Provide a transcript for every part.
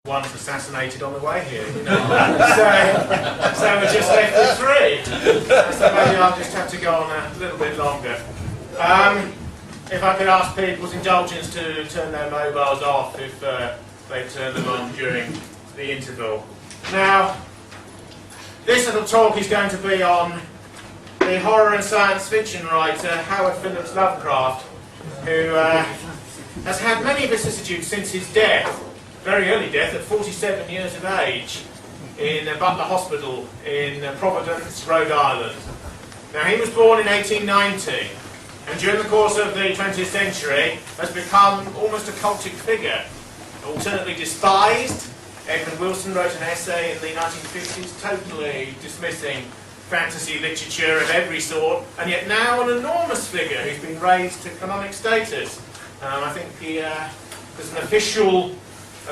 One's assassinated on the way here, you know. so we're just left with 3. So maybe I'll just have to go on a little bit longer. If I could ask people's indulgence to turn their mobiles off if they turn them on during the interval. Now, this little talk is going to be on the horror and science fiction writer Howard Phillips Lovecraft, who has had many vicissitudes since his death, very early death at 47 years of age, in Butler Hospital in Providence, Rhode Island. Now, he was born in 1890, and during the course of the 20th century has become almost a cultic figure, alternately despised. Edmund Wilson wrote an essay in the 1950s totally dismissing fantasy literature of every sort, and yet now an enormous figure who's been raised to canonic status. I think there's an official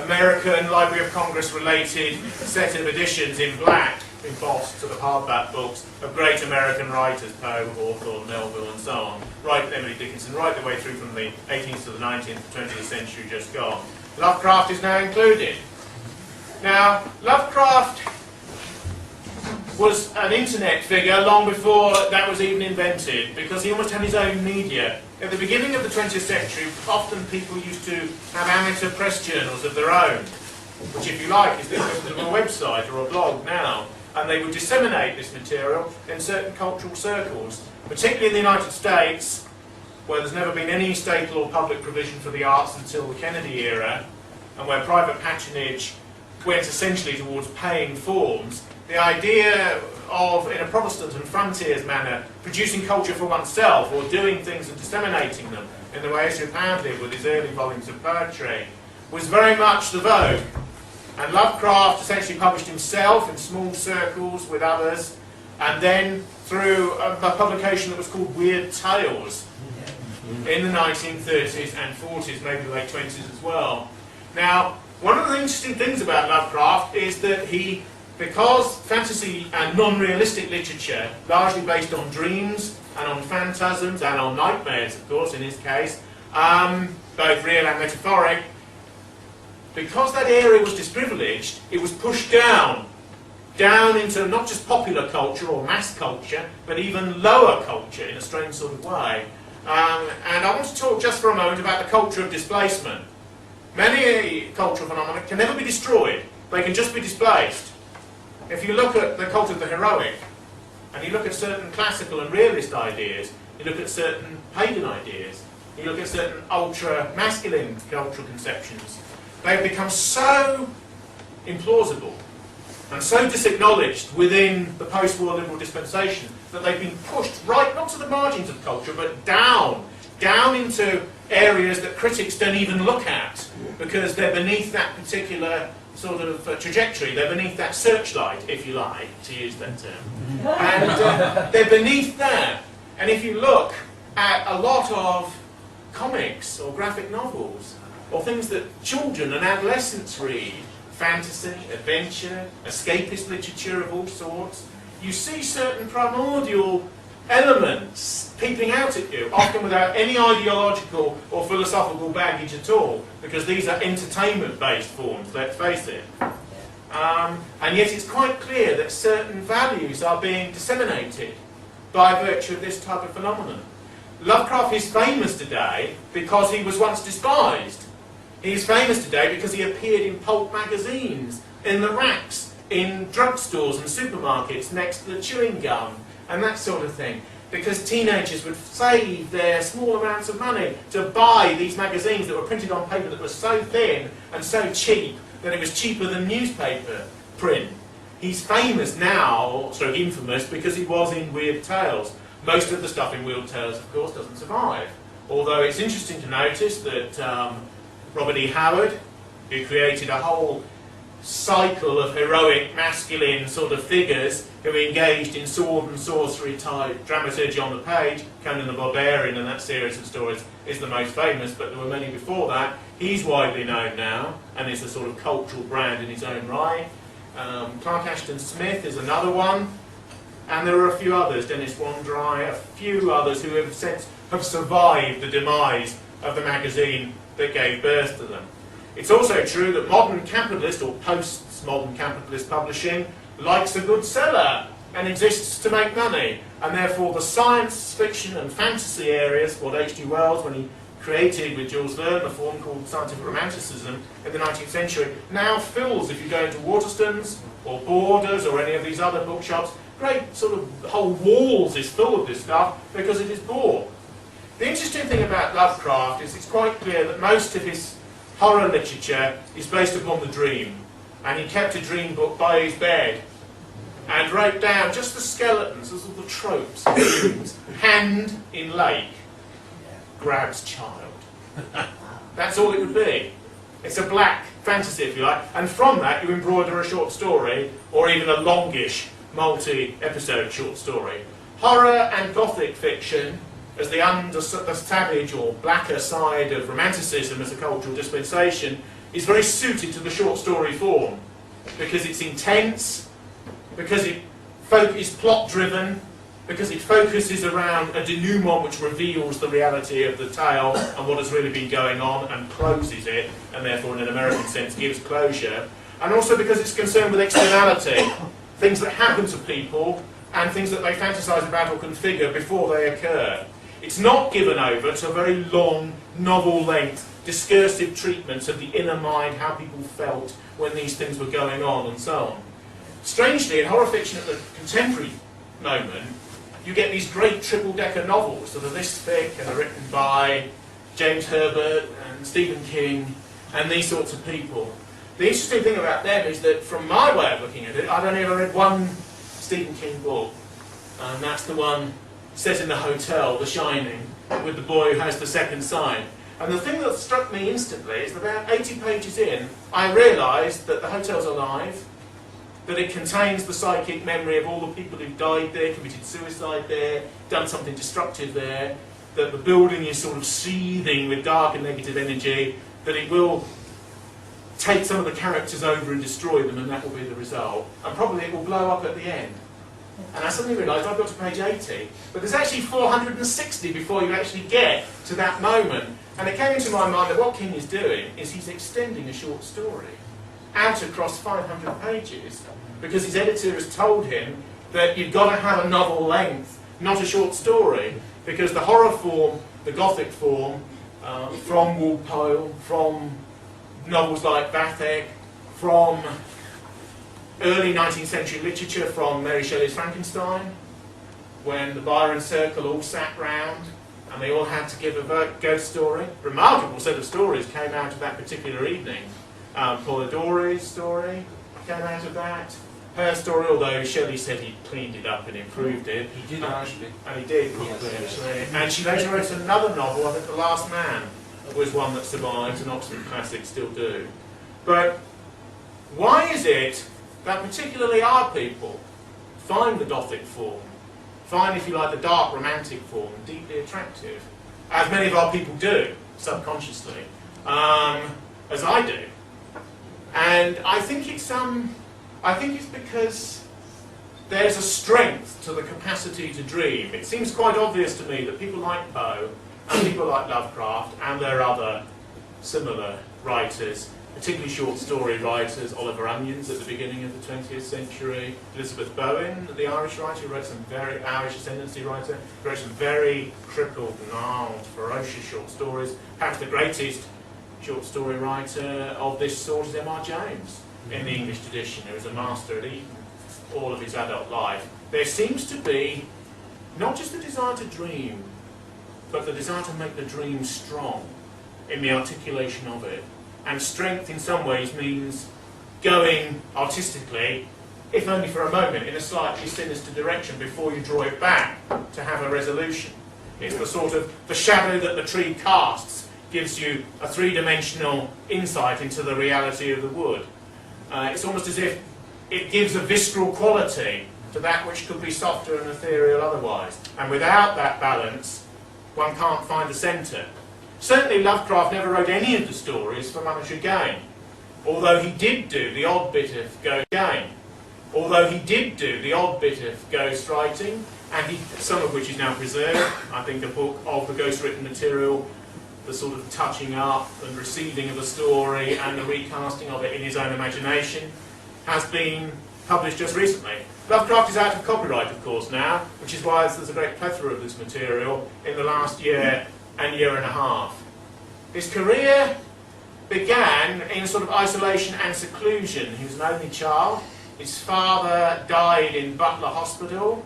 American Library of Congress related set of editions in black, embossed to the hardback books of great American writers, Poe, Hawthorne, Melville and so on, right, Emily Dickinson, right the way through from the 18th to the 19th, 20th century just gone. Lovecraft is now included. Now, Lovecraft was an internet figure long before that was even invented, because he almost had his own media. At the beginning of the 20th century, often people used to have amateur press journals of their own, which, if you like, is the equivalent of a website or a blog now, and they would disseminate this material in certain cultural circles, particularly in the United States, where there's never been any state or public provision for the arts until the Kennedy era, and where private patronage went essentially towards paying forms. The idea of, in a Protestant and frontiers manner, producing culture for oneself or doing things and disseminating them in the way Ezra Pound did with his early volumes of poetry was very much the vogue. And Lovecraft essentially published himself in small circles with others, and then through a publication that was called Weird Tales in the 1930s and 40s, maybe the late 20s as well. Now, one of the interesting things about Lovecraft is that he, because fantasy and non-realistic literature, largely based on dreams and on phantasms and on nightmares, of course, in his case, both real and metaphoric, because that area was disprivileged, it was pushed down into not just popular culture or mass culture, but even lower culture in a strange sort of way. And I want to talk just for a moment about the culture of displacement. Many cultural phenomena can never be destroyed, they can just be displaced. If you look at the cult of the heroic, and you look at certain classical and realist ideas, you look at certain pagan ideas, you look at certain ultra-masculine cultural conceptions, they've become so implausible and so disacknowledged within the post-war liberal dispensation that they've been pushed right, not to the margins of culture, but down into areas that critics don't even look at, because they're beneath that particular sort of trajectory, they're beneath that searchlight, if you like, to use that term. And they're beneath that. And if you look at a lot of comics or graphic novels, or things that children and adolescents read, fantasy, adventure, escapist literature of all sorts, you see certain primordial elements peeping out at you, often without any ideological or philosophical baggage at all, because these are entertainment-based forms, let's face it. And yet it's quite clear that certain values are being disseminated by virtue of this type of phenomenon. Lovecraft is famous today because he was once despised. He is famous today because he appeared in pulp magazines, in the racks, in drugstores and supermarkets next to the chewing gum, and that sort of thing, because teenagers would save their small amounts of money to buy these magazines that were printed on paper that was so thin and so cheap that it was cheaper than newspaper print. He's famous now, sort of infamous, because he was in Weird Tales. Most of the stuff in Weird Tales, of course, doesn't survive. Although it's interesting to notice that Robert E. Howard, who created a whole cycle of heroic masculine sort of figures who engaged in sword and sorcery type dramaturgy on the page, Conan the Barbarian and that series of stories is the most famous, but there were many before that. He's widely known now and is a sort of cultural brand in his own right. Clark Ashton Smith is another one, and there are a few others, Dennis Wandry, a few others who have survived the demise of the magazine that gave birth to them. It's also true that modern capitalist or post-modern capitalist publishing likes a good seller and exists to make money, and therefore the science fiction and fantasy areas, what H.G. Wells, when he created with Jules Verne a form called scientific romanticism in the 19th century, now fills, if you go into Waterstones or Borders or any of these other bookshops, great sort of whole walls is full of this stuff because it is bought. The interesting thing about Lovecraft is it's quite clear that most of his horror literature is based upon the dream, and he kept a dream book by his bed and wrote down just the skeletons, all the tropes, hand in lake, grabs child. That's all it would be. It's a black fantasy, if you like, and from that you embroider a short story, or even a longish, multi-episode short story. Horror and Gothic fiction, as the savage or blacker side of Romanticism as a cultural dispensation, is very suited to the short story form, because it's intense, because it is plot-driven, because it focuses around a denouement which reveals the reality of the tale and what has really been going on and closes it, and therefore in an American sense gives closure, and also because it's concerned with externality, things that happen to people and things that they fantasize about or configure before they occur. It's not given over to a very long, novel-length, discursive treatment of the inner mind, how people felt when these things were going on and so on. Strangely, in horror fiction at the contemporary moment, you get these great triple-decker novels that are this thick and are written by James Herbert and Stephen King and these sorts of people. The interesting thing about them is that, from my way of looking at it, I've only ever read one Stephen King book, and that's the one set in the hotel, The Shining, with the boy who has the second sight. And the thing that struck me instantly is that about 80 pages in, I realised that the hotel's alive, that it contains the psychic memory of all the people who've died there, committed suicide there, done something destructive there, that the building is sort of seething with dark and negative energy, that it will take some of the characters over and destroy them, and that will be the result. And probably it will blow up at the end. And I suddenly realised I've got to page 80, but there's actually 460 before you actually get to that moment. And it came into my mind that what King is doing is he's extending a short story out across 500 pages, because his editor has told him that you've got to have a novel length, not a short story, because the horror form, the Gothic form, from Walpole, from novels like Vathek, from early 19th century literature, from Mary Shelley's Frankenstein, when the Byron Circle all sat round and they all had to give a ghost story. Remarkable set of stories came out of that particular evening. Polidori's story came out of that. Her story, although Shelley said he cleaned it up and improved it. He did actually. And he did, probably, actually. And she later wrote another novel, I think The Last Man was one that survives, and Oxford classics still do. But why is it that particularly our people find the Gothic form, find, if you like, the dark romantic form deeply attractive, as many of our people do, subconsciously, as I do? And I think it's because there's a strength to the capacity to dream. It seems quite obvious to me that people like Poe and people like Lovecraft and their other similar writers, particularly short story writers, Oliver Onions at the beginning of the 20th century, Elizabeth Bowen, the Irish writer, who wrote some very Irish ascendancy writer, who wrote some very crippled, gnarled, ferocious short stories. Perhaps the greatest short story writer of this sort is M.R. James in the English tradition, who was a master at Eton all of his adult life. There seems to be not just the desire to dream, but the desire to make the dream strong in the articulation of it. And strength in some ways means going artistically, if only for a moment, in a slightly sinister direction before you draw it back to have a resolution. It's the sort of, the shadow that the tree casts gives you a three-dimensional insight into the reality of the wood. It's almost as if it gives a visceral quality to that which could be softer and ethereal otherwise. And without that balance, one can't find the centre. Certainly Lovecraft never wrote any of the stories for monetary gain, although he did do the odd bit of ghost writing, and some of which is now preserved. I think a book of the ghost written material the sort of touching up and receiving of a story and the recasting of it in his own imagination, has been published just recently. Lovecraft is out of copyright, of course, now, which is why there's a great plethora of this material in the last year and year and a half. His career began in sort of isolation and seclusion. He was an only child. His father died in Butler Hospital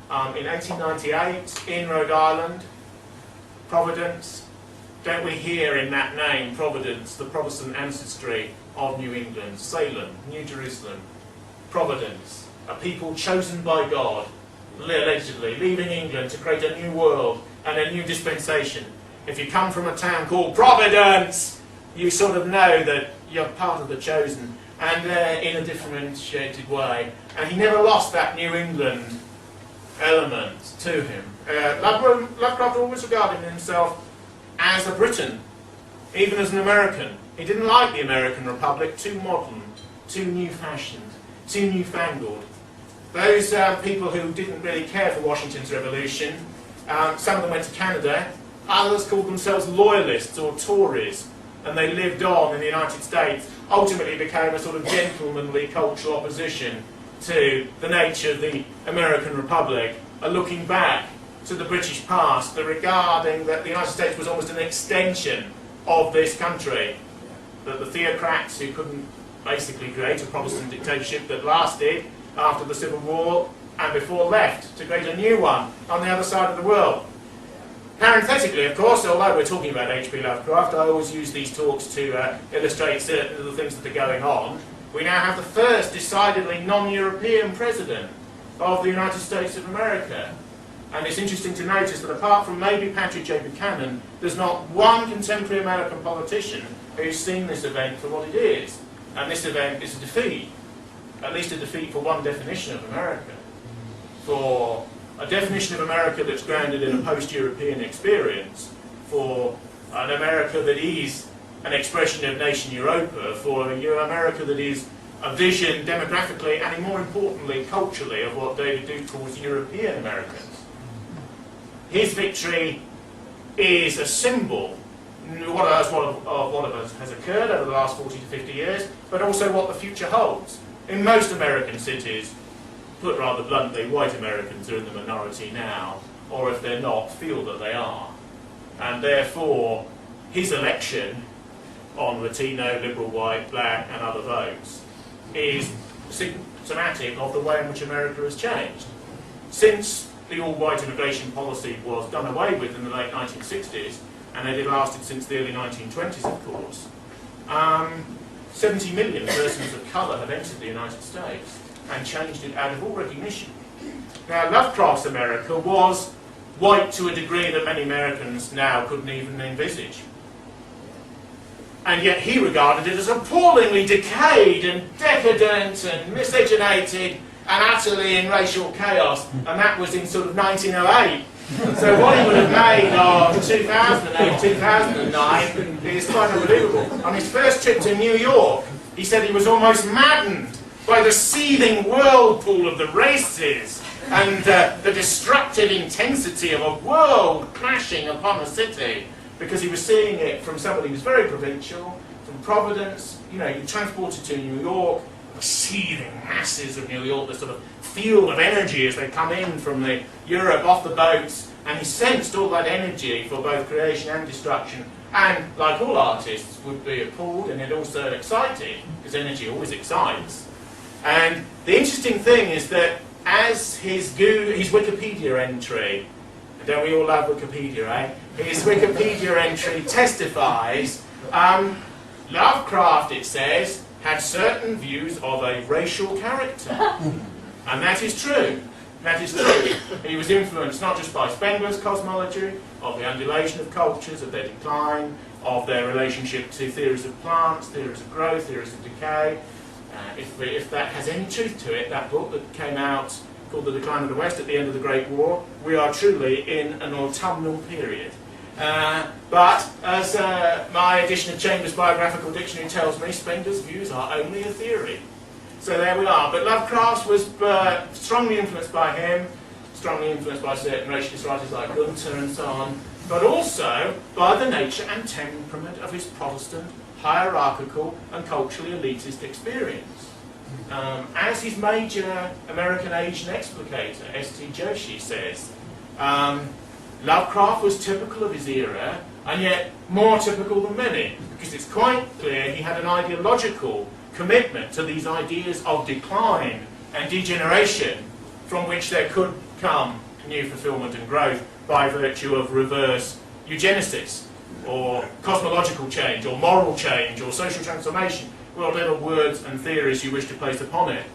in 1898 in Rhode Island. Providence. Don't we hear in that name, Providence, the Protestant ancestry of New England? Salem, New Jerusalem, Providence, a people chosen by God, allegedly, leaving England to create a new world and a new dispensation. If you come from a town called Providence, you sort of know that you're part of the chosen, and in a differentiated way. And he never lost that New England element to him. Lovecraft always regarded himself as a Briton, even as an American. He didn't like the American Republic, too modern, too new-fashioned, too newfangled. Those people who didn't really care for Washington's revolution, some of them went to Canada, others called themselves loyalists or Tories, and they lived on in the United States, ultimately became a sort of gentlemanly cultural opposition to the nature of the American Republic, looking back to the British past, regarding that the United States was almost an extension of this country, that the theocrats who couldn't basically create a Protestant dictatorship that lasted after the Civil War and before left to create a new one on the other side of the world. Parenthetically, of course, although we're talking about H.P. Lovecraft, I always use these talks to illustrate certain of the things that are going on. We now have the first decidedly non-European president of the United States of America. And it's interesting to notice that apart from maybe Patrick J. Buchanan, there's not one contemporary American politician who's seen this event for what it is. And this event is a defeat, at least a defeat for one definition of America. For a definition of America that's grounded in a post-European experience, for an America that is an expression of nation Europa, for an America that is a vision demographically and more importantly culturally of what David Duke calls European Americans. His victory is a symbol of what has occurred over the last 40 to 50 years, but also what the future holds. In most American cities, put rather bluntly, white Americans are in the minority now, or if they're not, feel that they are. And therefore, his election on Latino, liberal, white, black and other votes is symptomatic of the way in which America has changed. Since the all-white immigration policy was done away with in the late 1960s, and it had lasted since the early 1920s, of course, 70 million persons of colour have entered the United States and changed it out of all recognition. Now, Lovecraft's America was white to a degree that many Americans now couldn't even envisage. And yet he regarded it as appallingly decayed and decadent and miscegenated and utterly in racial chaos, and that was in sort of 1908. So what he would have made of 2008, 2009 is quite unbelievable. On his first trip to New York, he said he was almost maddened by the seething whirlpool of the races and the destructive intensity of a world clashing upon a city, because he was seeing it from somebody who was very provincial, from Providence. You know, you transported to New York, the seething masses of New York, the sort of field of energy as they come in from the Europe off the boats, and he sensed all that energy for both creation and destruction, and like all artists would be appalled and yet also excited, because energy always excites. And the interesting thing is that as his Wikipedia entry, don't we all love Wikipedia, eh? His Wikipedia entry testifies, Lovecraft, it says, had certain views of a racial character. And that is true. That is true. He was influenced not just by Spengler's cosmology, of the undulation of cultures, of their decline, of their relationship to theories of plants, theories of growth, theories of decay. If that has any truth to it, that book that came out called The Decline of the West at the end of the Great War, we are truly in an autumnal period. But as my edition of Chambers' Biographical Dictionary tells me, Spengler's views are only a theory. So there we are. But Lovecraft was strongly influenced by him, strongly influenced by certain racialist writers like Gunter and so on. but also by the nature and temperament of his Protestant, hierarchical and culturally elitist experience. As his major American Asian explicator, S.T. Joshi, says, Lovecraft was typical of his era, and yet more typical than many, because it's quite clear he had an ideological commitment to these ideas of decline and degeneration from which there could come new fulfillment and growth by virtue of reverse eugenesis, or cosmological change, or moral change, or social transformation, whatever words and theories you wish to place upon it.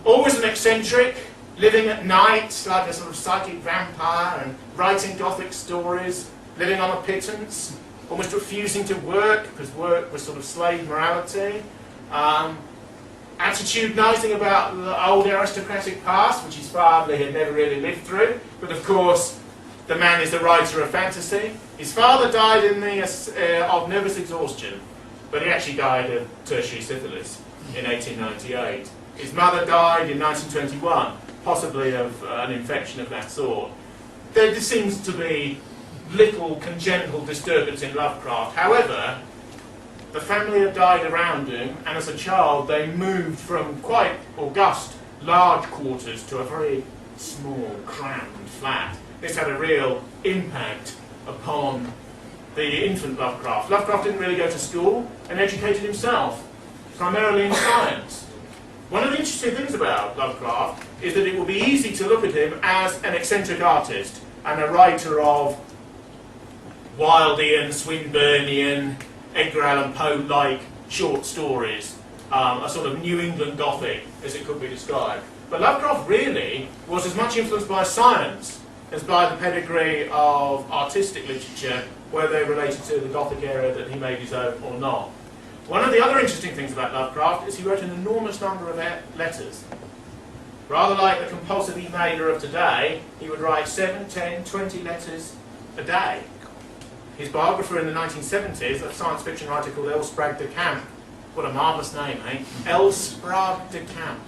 Always an eccentric, living at night like a sort of psychic vampire, and writing Gothic stories, living on a pittance, almost refusing to work, because work was sort of slave morality. Attitudinizing about the old aristocratic past, which his father had never really lived through, but of course the man is the writer of fantasy. His father died of nervous exhaustion, but he actually died of tertiary syphilis in 1898. His mother died in 1921, possibly of an infection of that sort. There seems to be little congenital disturbance in Lovecraft. However, the family had died around him, and as a child they moved from quite august, large quarters to a very small, crammed flat. This had a real impact upon the infant Lovecraft. Lovecraft didn't really go to school and educated himself, primarily in science. One of the interesting things about Lovecraft is that it would be easy to look at him as an eccentric artist and a writer of Wildian, Swinburnian, Edgar Allan Poe-like short stories, a sort of New England Gothic, as it could be described. But Lovecraft really was as much influenced by science as by the pedigree of artistic literature, whether related to the Gothic era that he made his own or not. One of the other interesting things about Lovecraft is he wrote an enormous number of letters. Rather like the compulsive emailer of today, he would write 7, 10, 20 letters a day. His biographer in the 1970s, a science fiction writer called L. Sprague de Camp, what a marvellous name, eh? L. Sprague de Camp,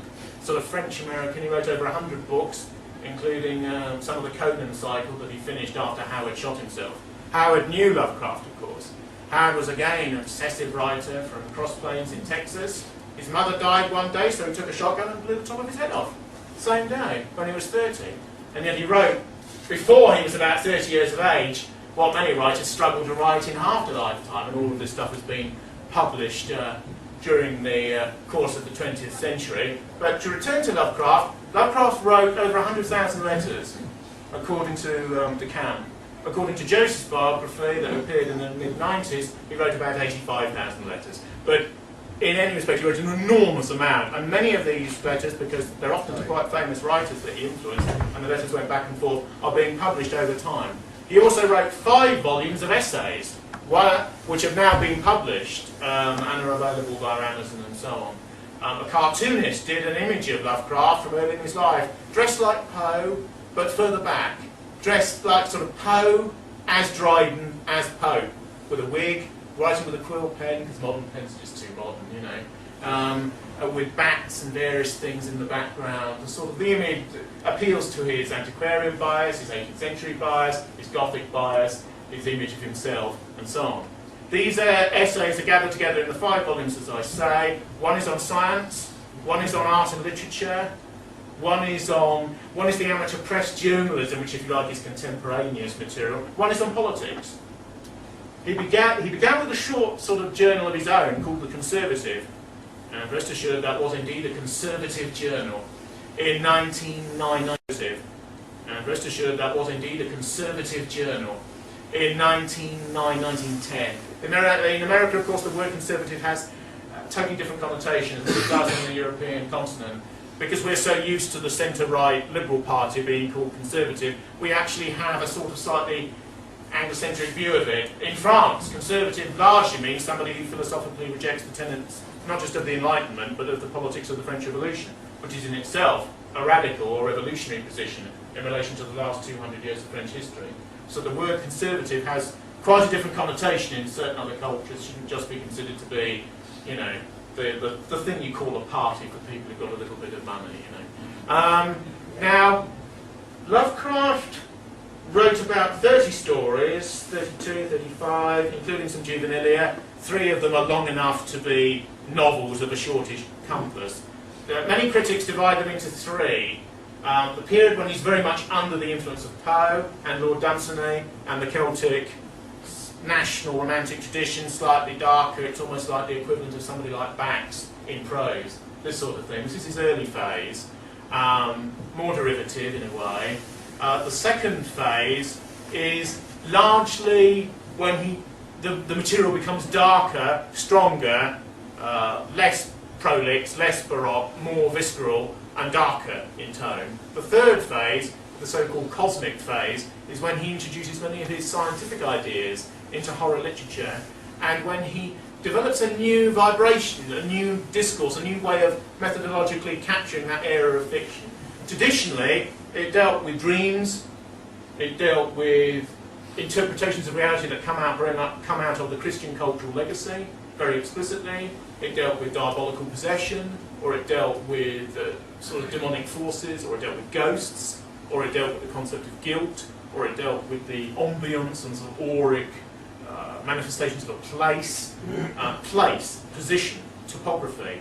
sort of French-American. He wrote over 100 books, including some of the Conan cycle that he finished after Howard shot himself. Howard knew Lovecraft, of course. Howard was again an obsessive writer from Cross Plains in Texas. His mother died one day, so he took a shotgun and blew the top of his head off. Same day, when he was 30. And yet he wrote, before he was about 30 years of age, what many writers struggle to write in after lifetime, and all of this stuff has been published during the course of the 20th century. But to return to Lovecraft, Lovecraft wrote over 100,000 letters, according to De Camp. According to Joseph's biography that appeared in the mid-90s, he wrote about 85,000 letters. But in any respect, he wrote an enormous amount, and many of these letters, because they're often to quite famous writers that he influenced, and the letters went back and forth, are being published over time. He also wrote 5 volumes of essays, which have now been published and are available via Amazon and so on. A cartoonist did an image of Lovecraft from early in his life, dressed like Poe, but further back. Dressed like sort of Poe, as Dryden, as Poe, with a wig, writing with a quill pen, because modern pens are just too modern, you know, with bats and various things in the background. The sort of the image appeals to his antiquarian bias, his 18th century bias, his Gothic bias, his image of himself, and so on. These essays are gathered together in the 5 volumes, as I say. One is on science, one is on art and literature, one is the amateur press journalism, which, if you like, is contemporaneous material. One is on politics. He began with a short sort of journal of his own called The Conservative, and rest assured that was indeed a conservative journal. In 1910, and rest assured that was indeed a conservative journal. In 1910. In America, of course, the word conservative has totally different connotations than it does in the European continent. Because we're so used to the centre-right Liberal Party being called conservative, we actually have a sort of slightly Anglocentric view of it. In France, conservative largely means somebody who philosophically rejects the tenets not just of the Enlightenment, but of the politics of the French Revolution, which is in itself a radical or revolutionary position in relation to the last 200 years of French history. So the word conservative has quite a different connotation in certain other cultures. Shouldn't just be considered to be, you know, the thing you call a party for people who've got a little bit of money, you know. Now, Lovecraft wrote about 30 stories, 32, 35, including some juvenilia. 3 of them are long enough to be novels of a shortish compass. Many critics divide them into 3. The period when he's very much under the influence of Poe and Lord Dunsany and the Celtic national romantic tradition, slightly darker, it's almost like the equivalent of somebody like Bax in prose, this sort of thing. This is his early phase, more derivative in a way. The second phase is largely when the material becomes darker, stronger, less prolix, less baroque, more visceral and darker in tone. The third phase, the so-called cosmic phase, is when he introduces many of his scientific ideas into horror literature, and when he develops a new vibration, a new discourse, a new way of methodologically capturing that era of fiction. Traditionally, it dealt with dreams, it dealt with interpretations of reality that come out of the Christian cultural legacy, very explicitly. It dealt with diabolical possession, or it dealt with sort of demonic forces, or it dealt with ghosts, or it dealt with the concept of guilt, or it dealt with the ambience and sort of auric manifestations of a place, position, topography.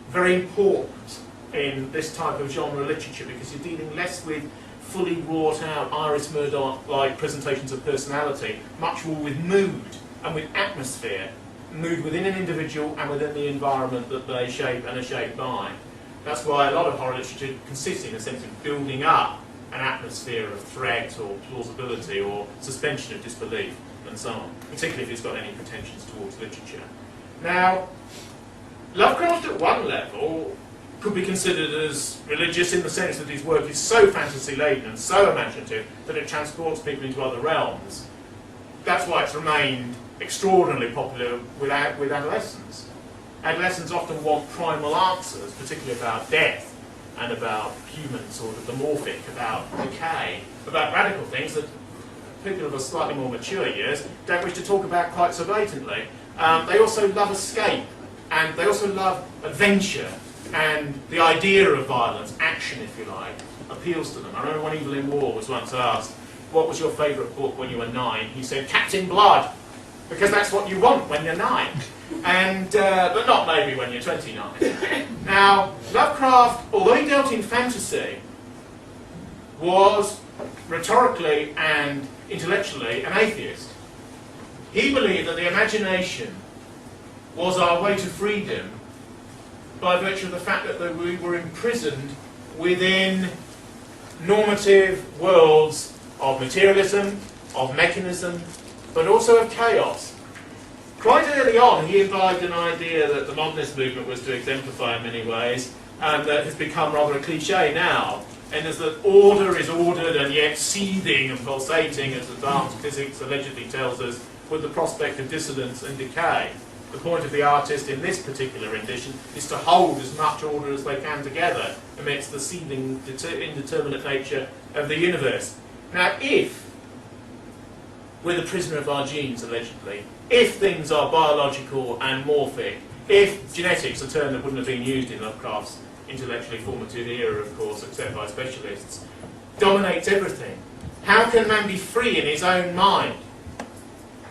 Very important in this type of genre literature, because you're dealing less with fully wrought out Iris Murdoch-like presentations of personality, much more with mood and with atmosphere, mood within an individual and within the environment that they shape and are shaped by. That's why a lot of horror literature consists, in a sense, of building up an atmosphere of threat or plausibility or suspension of disbelief and so on, particularly if it's got any pretensions towards literature. Now, Lovecraft at one level could be considered as religious in the sense that his work is so fantasy-laden and so imaginative that it transports people into other realms. That's why it's remained extraordinarily popular with adolescents. Adolescents often want primal answers, particularly about death and about human sort of the morphic, about decay, about radical things that people of a slightly more mature years don't wish to talk about quite so blatantly. They also love escape, and they also love adventure, and the idea of violence, action if you like, appeals to them. I remember when Evelyn Waugh was once asked, what was your favourite book when you were 9? He said, Captain Blood, because that's what you want when you're 9. And, but not maybe when you're 29. Now, Lovecraft, although he dealt in fantasy, was rhetorically and intellectually an atheist. He believed that the imagination was our way to freedom by virtue of the fact that we were imprisoned within normative worlds of materialism, of mechanism, but also of chaos. Quite early on, he imbibed an idea that the modernist movement was to exemplify in many ways, and that has become rather a cliche now, and is that order is ordered and yet seething and pulsating, as advanced physics allegedly tells us, with the prospect of dissonance and decay. The point of the artist in this particular rendition is to hold as much order as they can together amidst the seething, indeterminate nature of the universe. Now, if we're the prisoner of our genes, allegedly, if things are biological and morphic, if genetics, a term that wouldn't have been used in Lovecraft's intellectually formative era, of course, except by specialists, dominates everything, how can man be free in his own mind?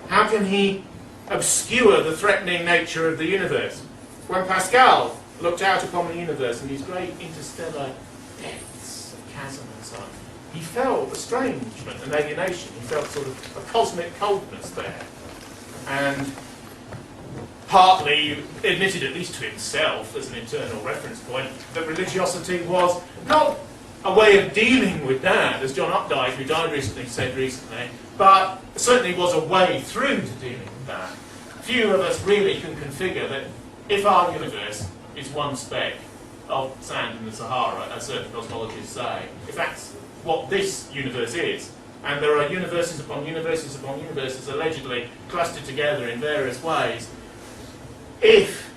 How can he obscure the threatening nature of the universe? When Pascal looked out upon the universe and these great interstellar depths of chasm and so on, he felt estrangement and alienation. He felt sort of a cosmic coldness there. And partly admitted, at least to himself, as an internal reference point, that religiosity was not a way of dealing with that, as John Updike, who died recently, said recently, but certainly was a way through to dealing with that. Few of us really can configure that if our universe is one speck of sand in the Sahara, as certain cosmologists say, if that's what this universe is, and there are universes upon universes upon universes allegedly clustered together in various ways, if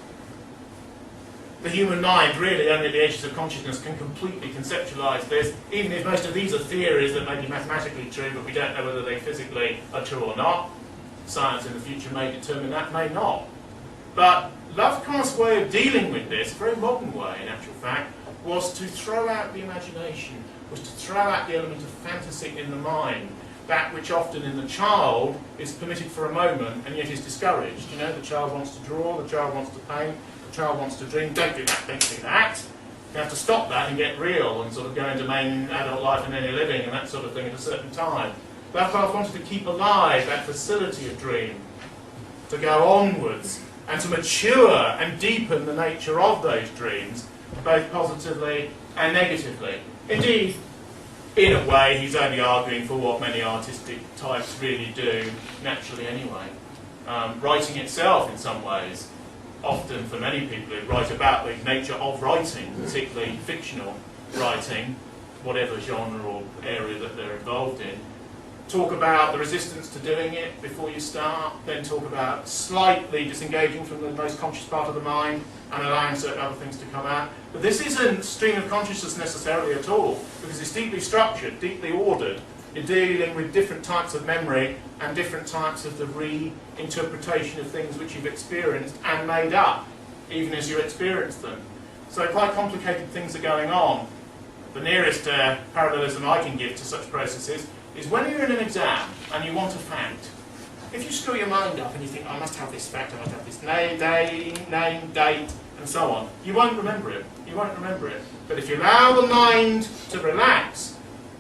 the human mind really only at the edges of consciousness can completely conceptualise this, even if most of these are theories that may be mathematically true, but we don't know whether they physically are true or not, science in the future may determine that, may not. But Lovecraft's way of dealing with this, a very modern way in actual fact, was to throw out the imagination, was to throw out the element of fantasy in the mind, that which often in the child is permitted for a moment and yet is discouraged. You know, the child wants to draw, the child wants to paint, the child wants to dream. Don't do that, don't do that. You have to stop that and get real and sort of go into main adult life and early living and that sort of thing at a certain time. Lovecraft wanted to keep alive that facility of dream, to go onwards and to mature and deepen the nature of those dreams, both positively and negatively. Indeed, in a way, he's only arguing for what many artistic types really do naturally anyway. Writing itself, in some ways, often for many people who write about the nature of writing, particularly fictional writing, whatever genre or area that they're involved in, talk about the resistance to doing it before you start, then talk about slightly disengaging from the most conscious part of the mind and allowing certain other things to come out. But this isn't stream of consciousness necessarily at all, because it's deeply structured, deeply ordered. You're dealing with different types of memory and different types of the reinterpretation of things which you've experienced and made up, even as you experience them. So quite complicated things are going on. The nearest parallelism I can give to such processes is when you're in an exam and you want a fact. If you screw your mind up and you think, I must have this fact, I must have this name, date, and so on, you won't remember it. You won't remember it. But if you allow the mind to relax,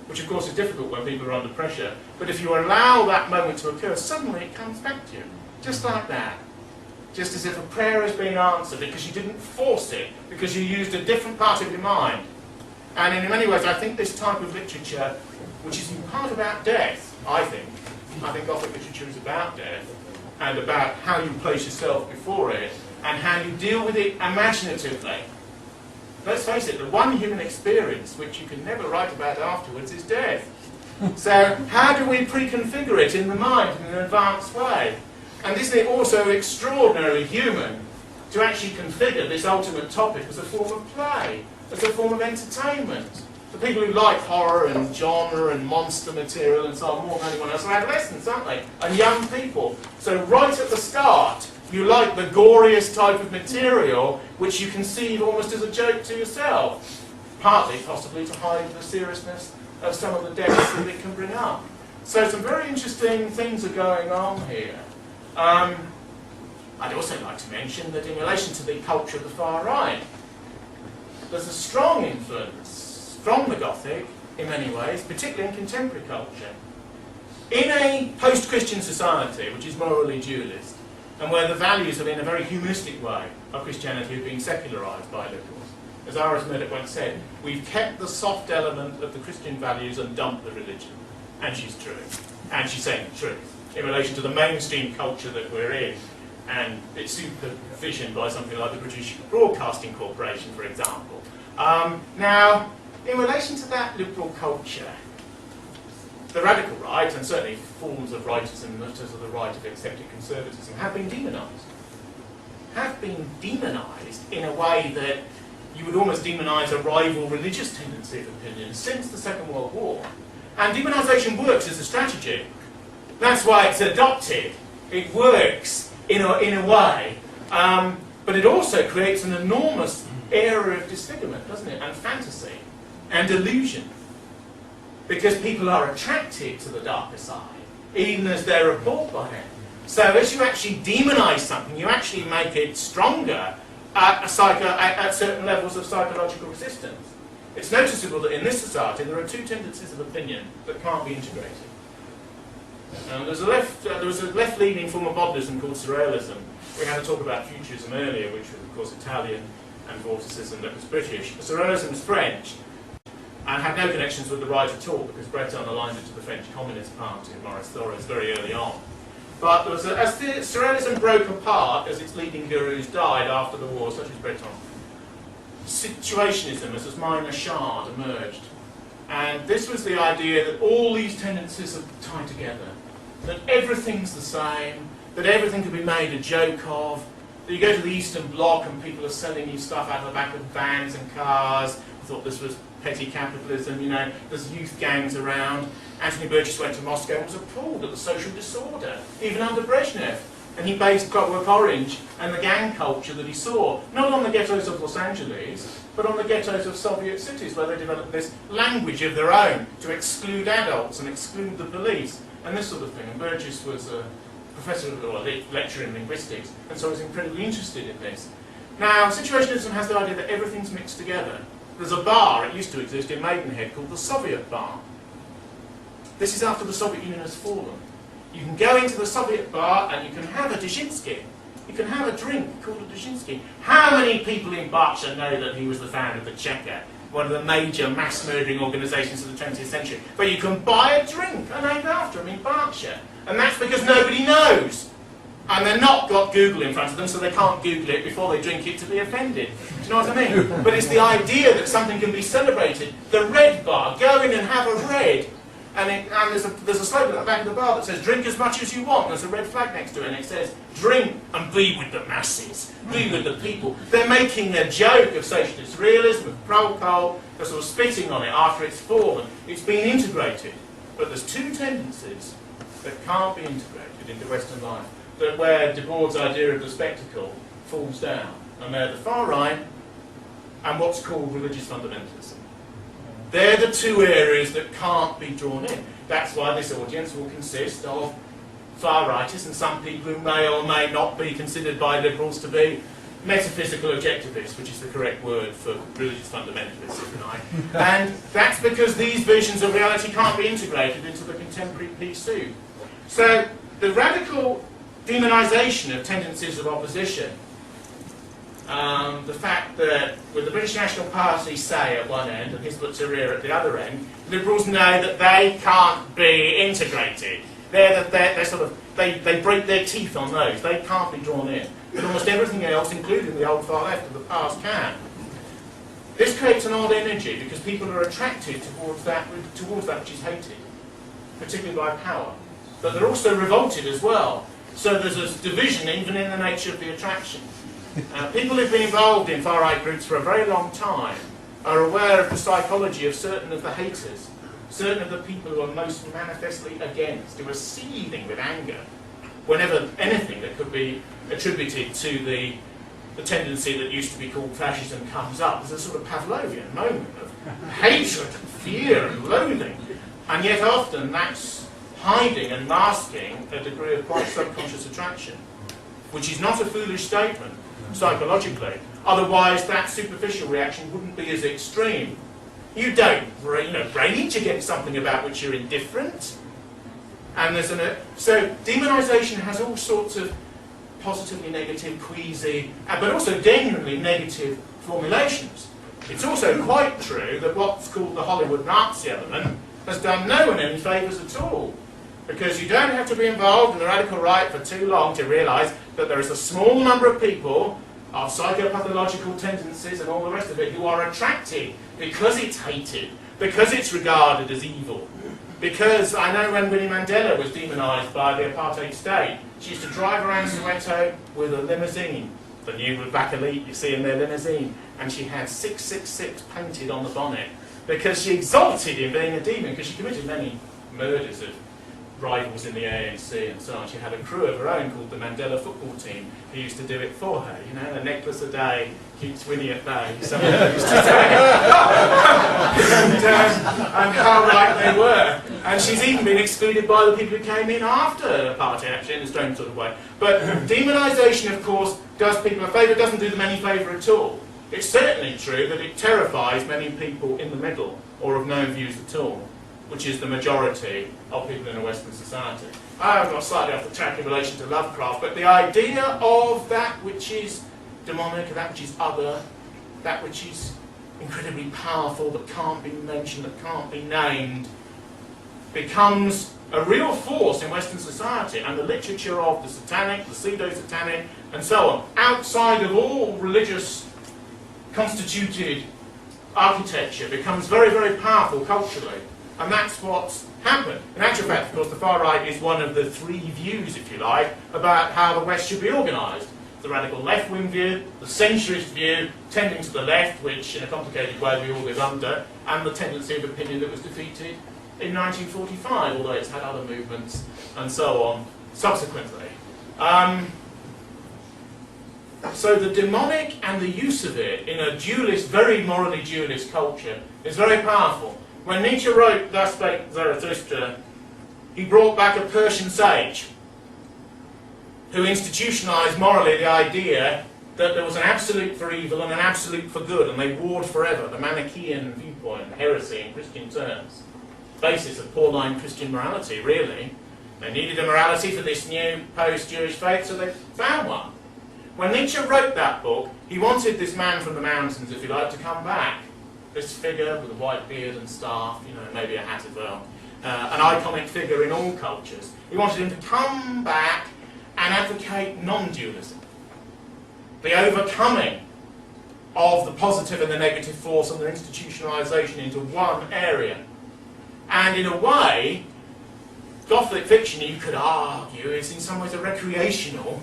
which of course is difficult when people are under pressure, but if you allow that moment to occur, suddenly it comes back to you. Just like that. Just as if a prayer has been answered because you didn't force it, because you used a different part of your mind. And in many ways, I think this type of literature, which is in part about death, I think Gothic literature is about death, and about how you place yourself before it, and how you deal with it imaginatively. Let's face it, the one human experience which you can never write about afterwards is death. So how do we preconfigure it in the mind in an advanced way? And isn't it also extraordinarily human to actually configure this ultimate topic as a form of play, as a form of entertainment? The people who like horror and genre and monster material and so on more than anyone else are adolescents, aren't they? And young people. So right at the start, you like the goriest type of material which you conceive almost as a joke to yourself, partly possibly to hide the seriousness of some of the depths that it can bring up. So some very interesting things are going on here. I'd also like to mention that in relation to the culture of the far right, there's a strong influence from the Gothic in many ways, particularly in contemporary culture. In a post-Christian society, which is morally dualist, and where the values have, in a very humanistic way, of Christianity have been secularised by liberals. As Aryan once said, we've kept the soft element of the Christian values and dumped the religion. And she's true. And she's saying the truth in relation to the mainstream culture that we're in, and its supervision by something like the British Broadcasting Corporation, for example. Now, in relation to that liberal culture, the radical right, and certainly forms of rightism, not as of the right of accepted conservatism, have been demonised. Have been demonised in a way that you would almost demonise a rival religious tendency of opinion since the Second World War. And demonisation works as a strategy. That's why it's adopted. It works in a way. But it also creates an enormous era of disfigurement, doesn't it? And fantasy and illusion. Because people are attracted to the darker side, even as they're repelled by it. So as you actually demonise something, you actually make it stronger at certain levels of psychological resistance. It's noticeable that in this society there are two tendencies of opinion that can't be integrated. There was a left-leaning form of modernism called surrealism. We had to talk about futurism earlier, which was of course Italian, and vorticism that was British. Surrealism was French, and had no connections with the right at all, because Breton aligned it to the French Communist Party and Maurice Thorez very early on. But there was as the Surrealism broke apart, as its leading gurus died after the war, such as Breton, situationism as a minor shard emerged. And this was the idea that all these tendencies are tied together, that everything's the same, that everything can be made a joke of, that you go to the Eastern Bloc and people are selling you stuff out of the back of vans and cars. I thought this was petty capitalism, you know, there's youth gangs around. Anthony Burgess went to Moscow and was appalled at the social disorder, even under Brezhnev. And he based Clockwork Orange and the gang culture that he saw, not on the ghettos of Los Angeles, but on the ghettos of Soviet cities, where they developed this language of their own to exclude adults and exclude the police, and this sort of thing. And Burgess was a professor or a lecturer in linguistics, and so I was incredibly interested in this. Now, situationism has the idea that everything's mixed together. There's a bar, it used to exist in Maidenhead, called the Soviet Bar. This is after the Soviet Union has fallen. You can go into the Soviet bar and you can have a Dzerzhinsky. You can have a drink called a Dzerzhinsky. How many people in Berkshire know that he was the founder of the Cheka, one of the major mass-murdering organisations of the 20th century? But you can buy a drink named after him in Berkshire. And that's because nobody knows. And they're not got Google in front of them, so they can't Google it before they drink it to be offended. Do you know what I mean? But it's the idea that something can be celebrated. The Red Bar, go in and have a red. And there's a slogan at the back of the bar that says, drink as much as you want. There's a red flag next to it, and it says, drink and be with the masses, be with the people. They're making a joke of socialist realism, of Prolkol. They're sort of spitting on it after it's fallen. It's been integrated. But there's two tendencies that can't be integrated into Western life, that where Debord's idea of the spectacle falls down. And they're the far right and what's called religious fundamentalism. They're the two areas that can't be drawn in. That's why this audience will consist of far-righters and some people who may or may not be considered by liberals to be metaphysical objectivists, which is the correct word for religious fundamentalists, if you like. And that's because these visions of reality can't be integrated into the contemporary PC. So the radical demonisation of tendencies of opposition, the fact that with the British National Party say at one end and Hizb ut-Tahrir at the other end, liberals know that they can't be integrated. They break their teeth on those. They can't be drawn in. But almost everything else, including the old far left of the past, can. This creates an odd energy because people are attracted towards that which is hated, particularly by power. But they're also revolted as well. So there's a division even in the nature of the attraction. People who've been involved in far-right groups for a very long time are aware of the psychology of certain of the haters, certain of the people who are most manifestly against, who are seething with anger whenever anything that could be attributed to the tendency that used to be called fascism comes up. There's a sort of Pavlovian moment of hatred and fear and loathing. And yet often that's hiding and masking a degree of quite subconscious attraction, which is not a foolish statement psychologically. Otherwise that superficial reaction wouldn't be as extreme. You don't rage against something about which you're indifferent. And so demonisation has all sorts of positively negative, queasy, but also genuinely negative formulations. It's also quite true that what's called the Hollywood Nazi element has done no one any favours at all. Because you don't have to be involved in the radical right for too long to realise that there is a small number of people of psychopathological tendencies and all the rest of it who are attracted because it's hated, because it's regarded as evil. Because I know when Winnie Mandela was demonised by the apartheid state, she used to drive around Soweto with a limousine, the new black elite you see in their limousine, and she had 666 painted on the bonnet because she exulted in being a demon, because she committed many murders of rivals in the ANC and so on. She had a crew of her own called the Mandela football team who used to do it for her. You know, a necklace a day keeps Winnie at bay, someone used to say. and how right they were. And she's even been excluded by the people who came in after apartheid, actually, in a strange sort of way. But demonisation, of course, does people a favour, doesn't do them any favour at all. It's certainly true that it terrifies many people in the middle, or of no views at all, which is the majority of people in a Western society. I've got slightly off the track in relation to Lovecraft, but the idea of that which is demonic, that which is other, that which is incredibly powerful, that can't be mentioned, that can't be named, becomes a real force in Western society, and the literature of the satanic, the pseudo-satanic, and so on, outside of all religious constituted architecture, becomes very, very powerful culturally. And that's what's happened. In actual fact, of course, the far right is one of the three views, if you like, about how the West should be organised. The radical left-wing view, the centrist view, tending to the left, which in a complicated way we all live under, and the tendency of opinion that was defeated in 1945, although it's had other movements and so on subsequently. So the demonic and the use of it in a dualist, very morally dualist culture is very powerful. When Nietzsche wrote Thus Spake Zarathustra, he brought back a Persian sage who institutionalized morally the idea that there was an absolute for evil and an absolute for good, and they warred forever, the Manichaean viewpoint, heresy in Christian terms. Basis of Pauline Christian morality, really. They needed a morality for this new post-Jewish faith, so they found one. When Nietzsche wrote that book, he wanted this man from the mountains, if you like, to come back. This figure with a white beard and staff, you know, maybe a hat as well. An iconic figure in all cultures. He wanted him to come back and advocate non-dualism. The overcoming of the positive and the negative force and their institutionalisation into one area. And in a way, Gothic fiction, you could argue, is in some ways a recreational,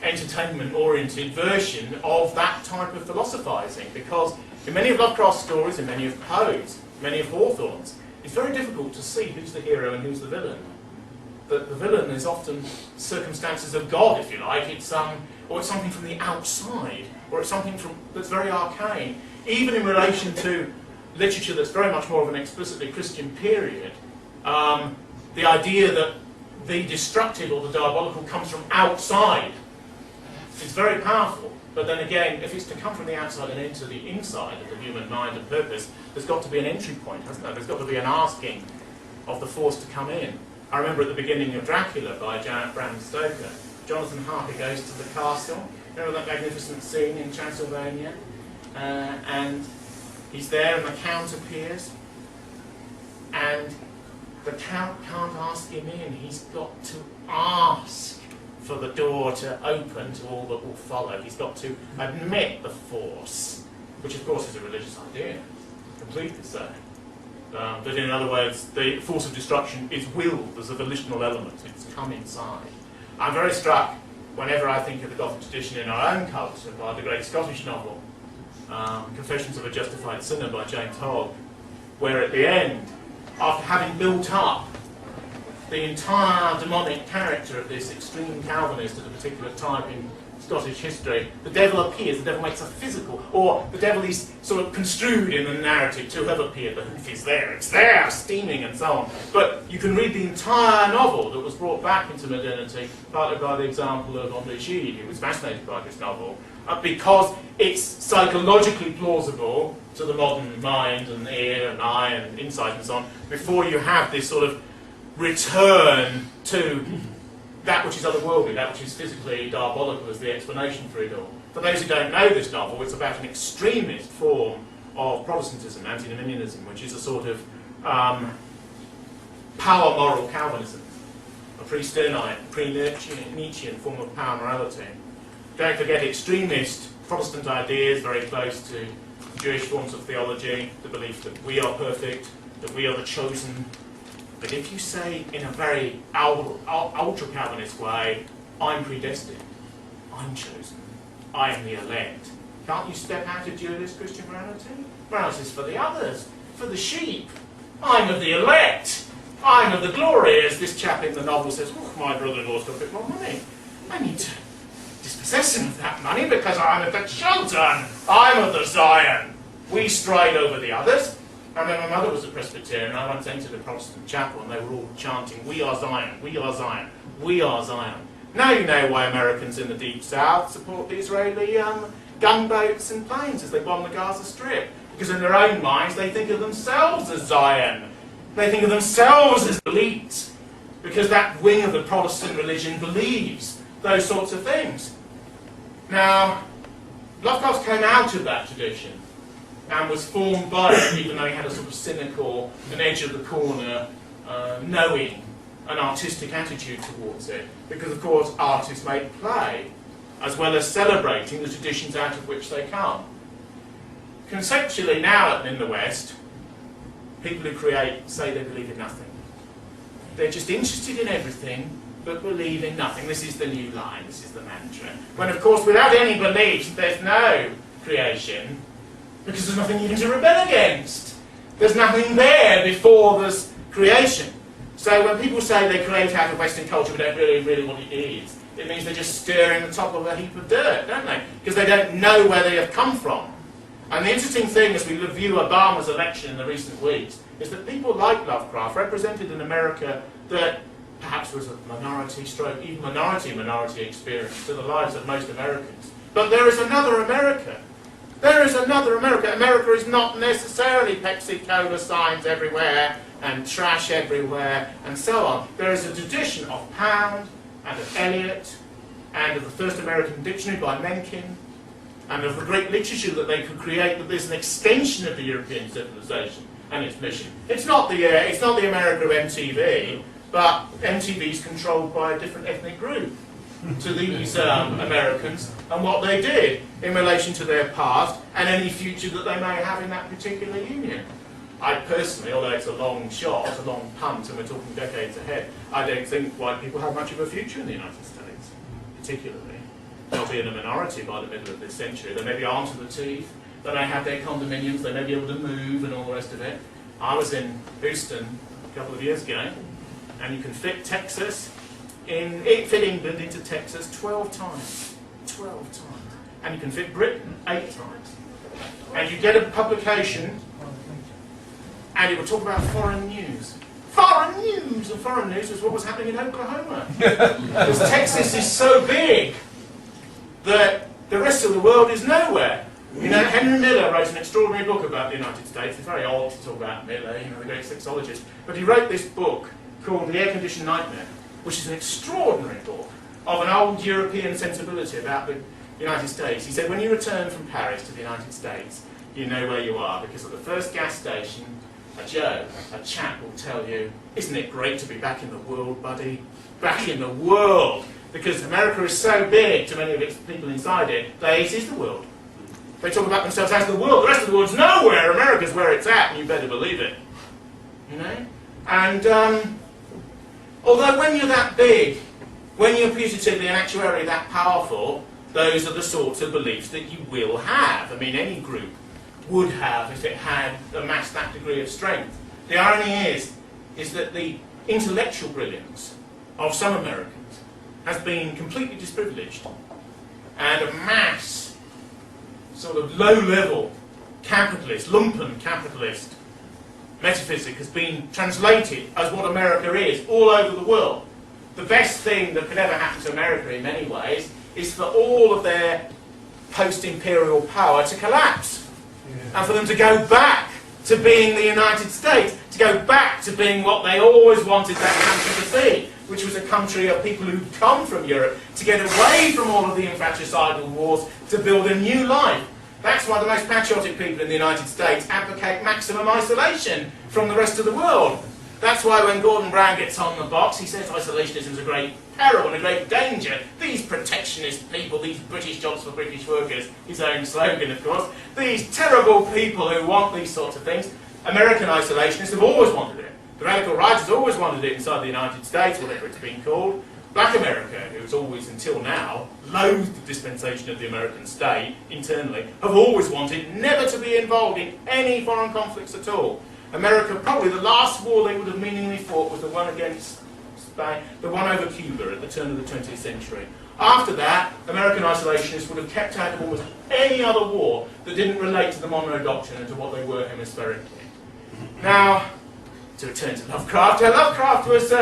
entertainment-oriented version of that type of philosophising, because in many of Lovecraft's stories, in many of Poe's, many of Hawthorne's, it's very difficult to see who's the hero and who's the villain. The villain is often circumstances of God, if you like. Or it's something from the outside, or it's something that's very arcane. Even in relation to literature that's very much more of an explicitly Christian period, the idea that the destructive or the diabolical comes from outside is very powerful. But then again, if it's to come from the outside and into the inside of the human mind and purpose, there's got to be an entry point, hasn't there? There's got to be an asking of the force to come in. I remember at the beginning of Dracula by Bram Stoker, Jonathan Harker goes to the castle. Remember that magnificent scene in Transylvania? And he's there and the Count appears. And the Count can't ask him in. He's got to ask for the door to open to all that will follow. He's got to admit the force, which of course is a religious idea, completely so. But in other words, the force of destruction is willed. There's a volitional element. It's come inside. I'm very struck whenever I think of the Gothic tradition in our own culture by the great Scottish novel, Confessions of a Justified Sinner by James Hogg, where at the end, after having built up the entire demonic character of this extreme Calvinist at a particular time in Scottish history, the devil appears, the devil makes a physical, or the devil is sort of construed in the narrative to have appeared, the hoof is there, it's there, steaming and so on. But you can read the entire novel that was brought back into modernity, partly by the example of André Gide, who was fascinated by this novel, because it's psychologically plausible to the modern mind and ear and eye and insight and so on, before you have this sort of return to that which is otherworldly, that which is physically diabolical as the explanation for it all. For those who don't know this novel, it's about an extremist form of Protestantism, antinomianism, which is a sort of power moral Calvinism, a pre-Sternite, pre-Nietzschean form of power morality. Don't forget extremist Protestant ideas, very close to Jewish forms of theology, the belief that we are perfect, that we are the chosen. But if you say in a very ultra-Calvinist way, I'm predestined, I'm chosen, I am the elect, can't you step out of dualist Christian morality? Morality is for the others, for the sheep. I'm of the elect, I'm of the glory, as this chap in the novel says, oh, my brother-in-law's got a bit more money. I need to dispossess him of that money because I'm of the chosen, I'm of the Zion. We stride over the others. I remember my mother was a Presbyterian, and I once entered a Protestant chapel and they were all chanting, we are Zion, we are Zion, we are Zion. Now you know why Americans in the Deep South support the Israeli gunboats and planes as they bomb the Gaza Strip. Because in their own minds they think of themselves as Zion. They think of themselves as elite. Because that wing of the Protestant religion believes those sorts of things. Now, Lovecraft came out of that tradition and was formed by it, even though he had a sort of cynical, an edge of the corner, knowing, an artistic attitude towards it. Because, of course, artists make play, as well as celebrating the traditions out of which they come. Conceptually now in the West, people who create say they believe in nothing. They're just interested in everything, but believe in nothing. This is the new line, this is the mantra. When, of course, without any belief, there's no creation, because there's nothing even to rebel against. There's nothing there before there's creation. So when people say they create out of Western culture, we don't really what it is, It means they're just stirring the top of a heap of dirt, don't they? Because they don't know where they have come from. And the interesting thing as we view Obama's election in the recent weeks is that people like Lovecraft represented an America that perhaps was a minority stroke, even minority experience to the lives of most Americans. But there is another America. There is another America. America is not necessarily Pepsi Cola signs everywhere and trash everywhere and so on. There is a tradition of Pound and of Eliot and of the first American dictionary by Mencken and of the great literature that they could create, that there's an extension of the European civilization and its mission. It's not the America of MTV, but MTV is controlled by a different ethnic group to these Americans and what they did in relation to their past and any future that they may have in that particular union. I personally, although it's a long shot, a long punt, and we're talking decades ahead, I don't think white people have much of a future in the United States, particularly. They'll be in a minority by the middle of this century. They may be armed to the teeth, they may have their condominiums, they may be able to move and all the rest of it. I was in Houston a couple of years ago, and you can fit England into Texas 12 times. 12 times. And you can fit Britain 8 times. And you get a publication, and it will talk about foreign news. Foreign news! And foreign news was what was happening in Oklahoma. Because Texas is so big that the rest of the world is nowhere. You know, Henry Miller wrote an extraordinary book about the United States. It's very odd to talk about Miller, you know, the great sexologist. But he wrote this book called The Air-Conditioned Nightmare, which is an extraordinary book of an old European sensibility about the United States. He said, when you return from Paris to the United States, you know where you are, because at the first gas station, a chap will tell you, isn't it great to be back in the world, buddy? Back in the world! Because America is so big to many of its people inside it, they it is the world. They talk about themselves as the world. The rest of the world's nowhere. America's where it's at, and you better believe it. You know? And although when you're that big, when you're putatively and actuarially that powerful, those are the sorts of beliefs that you will have. I mean, any group would have if it had amassed that degree of strength. The irony is that the intellectual brilliance of some Americans has been completely disprivileged, and a mass sort of low-level capitalist, lumpen capitalist metaphysic has been translated as what America is all over the world. The best thing that could ever happen to America in many ways is for all of their post-imperial power to collapse, and for them to go back to being the United States, to go back to being what they always wanted that country to be, which was a country of people who'd come from Europe to get away from all of the infratricidal wars, to build a new life. That's why the most patriotic people in the United States advocate maximum isolation from the rest of the world. That's why when Gordon Brown gets on the box, he says isolationism is a great peril and a great danger. These protectionist people, these British jobs for British workers, his own slogan, of course, these terrible people who want these sorts of things. American isolationists have always wanted it. The radical right has always wanted it inside the United States, whatever it's been called. Black America, who's always, until now, loathed the dispensation of the American state internally, have always wanted never to be involved in any foreign conflicts at all. America, probably the last war they would have meaningfully fought was the one against Spain, the one over Cuba at the turn of the 20th century. After that, American isolationists would have kept out of almost any other war that didn't relate to the Monroe Doctrine and to what they were hemispherically. Now, to return to Lovecraft, Lovecraft was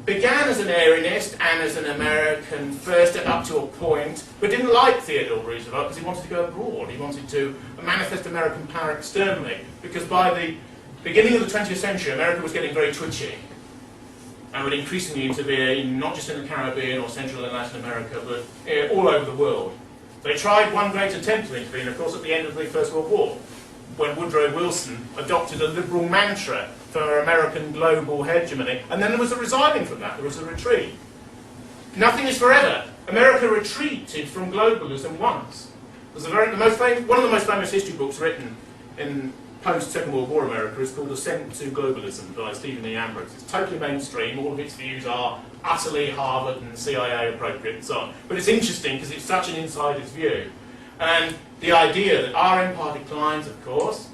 began as an Aryanist and as an American first up to a point, but didn't like Theodore Roosevelt because he wanted to go abroad. He wanted to manifest American power externally, because by the beginning of the 20th century, America was getting very twitchy and would increasingly intervene, not just in the Caribbean or Central and Latin America, but all over the world. They tried one great attempt to intervene, of course, at the end of the First World War, when Woodrow Wilson adopted a liberal mantra for American global hegemony, and then there was a resigning from that, there was a retreat. Nothing is forever. America retreated from globalism once. There's one of the most famous history books written in post-Second World War America is called Ascent to Globalism by Stephen E. Ambrose. It's totally mainstream, all of its views are utterly Harvard and CIA appropriate and so on. But it's interesting because it's such an insider's view. And the idea that our empire declines, of course.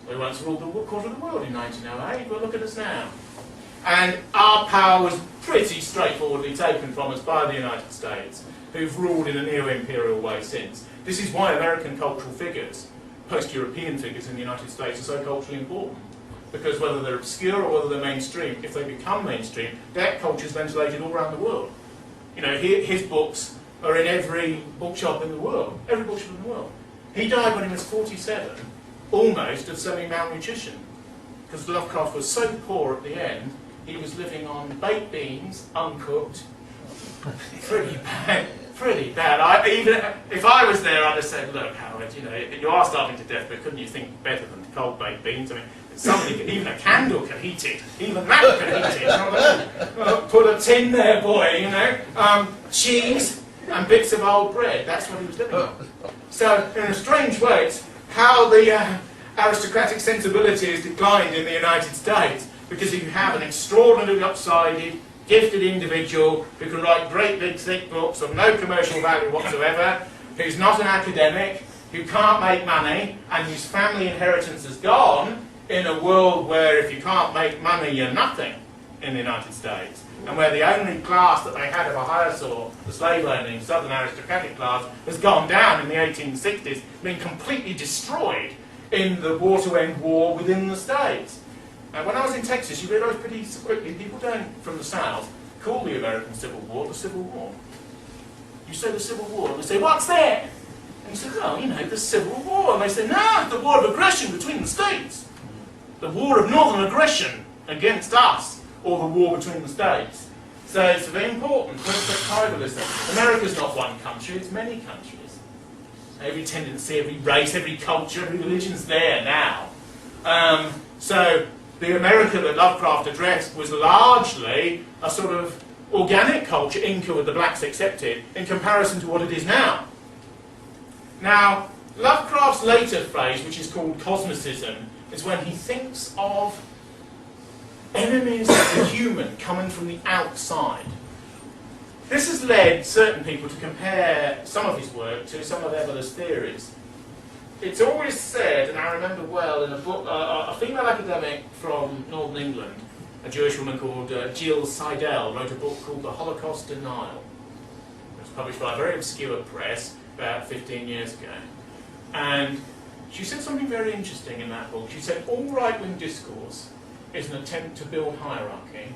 We once ruled the quarter of the world in 1908, but look at us now. And our power was pretty straightforwardly taken from us by the United States, who've ruled in a neo-imperial way since. This is why American cultural figures, post-European figures in the United States, are so culturally important. Because whether they're obscure or whether they're mainstream, if they become mainstream, their culture is ventilated all around the world. You know, his books are in every bookshop in the world. Every bookshop in the world. He died when he was 47, almost of semi-malnutrition. Because Lovecraft was so poor at the end, he was living on baked beans, uncooked. Pretty bad. Pretty bad. Even if I was there, I'd have said, look, Howard, you know, you are starving to death, but couldn't you think better than cold baked beans? I mean, somebody, even a candle can heat it. Even that can heat it. You know, put a tin there, boy, you know. Cheese and bits of old bread. That's what he was living on. So, in a strange way, it's how the aristocratic sensibility has declined in the United States, because you have an extraordinarily lopsided, gifted individual who can write great big thick books of no commercial value whatsoever, who's not an academic, who can't make money, and whose family inheritance is gone, in a world where if you can't make money you're nothing in the United States, and where the only class that they had of a higher sort, the slave-owning southern aristocratic class, has gone down in the 1860s, been completely destroyed in the war-to-end war within the States. When I was in Texas, you realise pretty quickly people don't, from the South, call the American Civil War the Civil War. You say the Civil War, and they say, what's that? And you say, well, you know, the Civil War. And they say, no, the war of aggression between the states. The war of northern aggression against us, or the war between the states. So it's very important. Tribalism. America's not one country, it's many countries. Every tendency, every race, every culture, every religion's there now. So the America that Lovecraft addressed was largely a sort of organic culture, Inca with the blacks accepted, in comparison to what it is now. Now, Lovecraft's later phrase, which is called cosmicism, is when he thinks of enemies of the human coming from the outside. This has led certain people to compare some of his work to some of Eberle's theories. It's always said, and I remember well, in a book, a female academic from Northern England, a Jewish woman called Jill Seidel, wrote a book called The Holocaust Denial. It was published by a very obscure press about 15 years ago. And she said something very interesting in that book. She said, all right-wing discourse is an attempt to build hierarchy,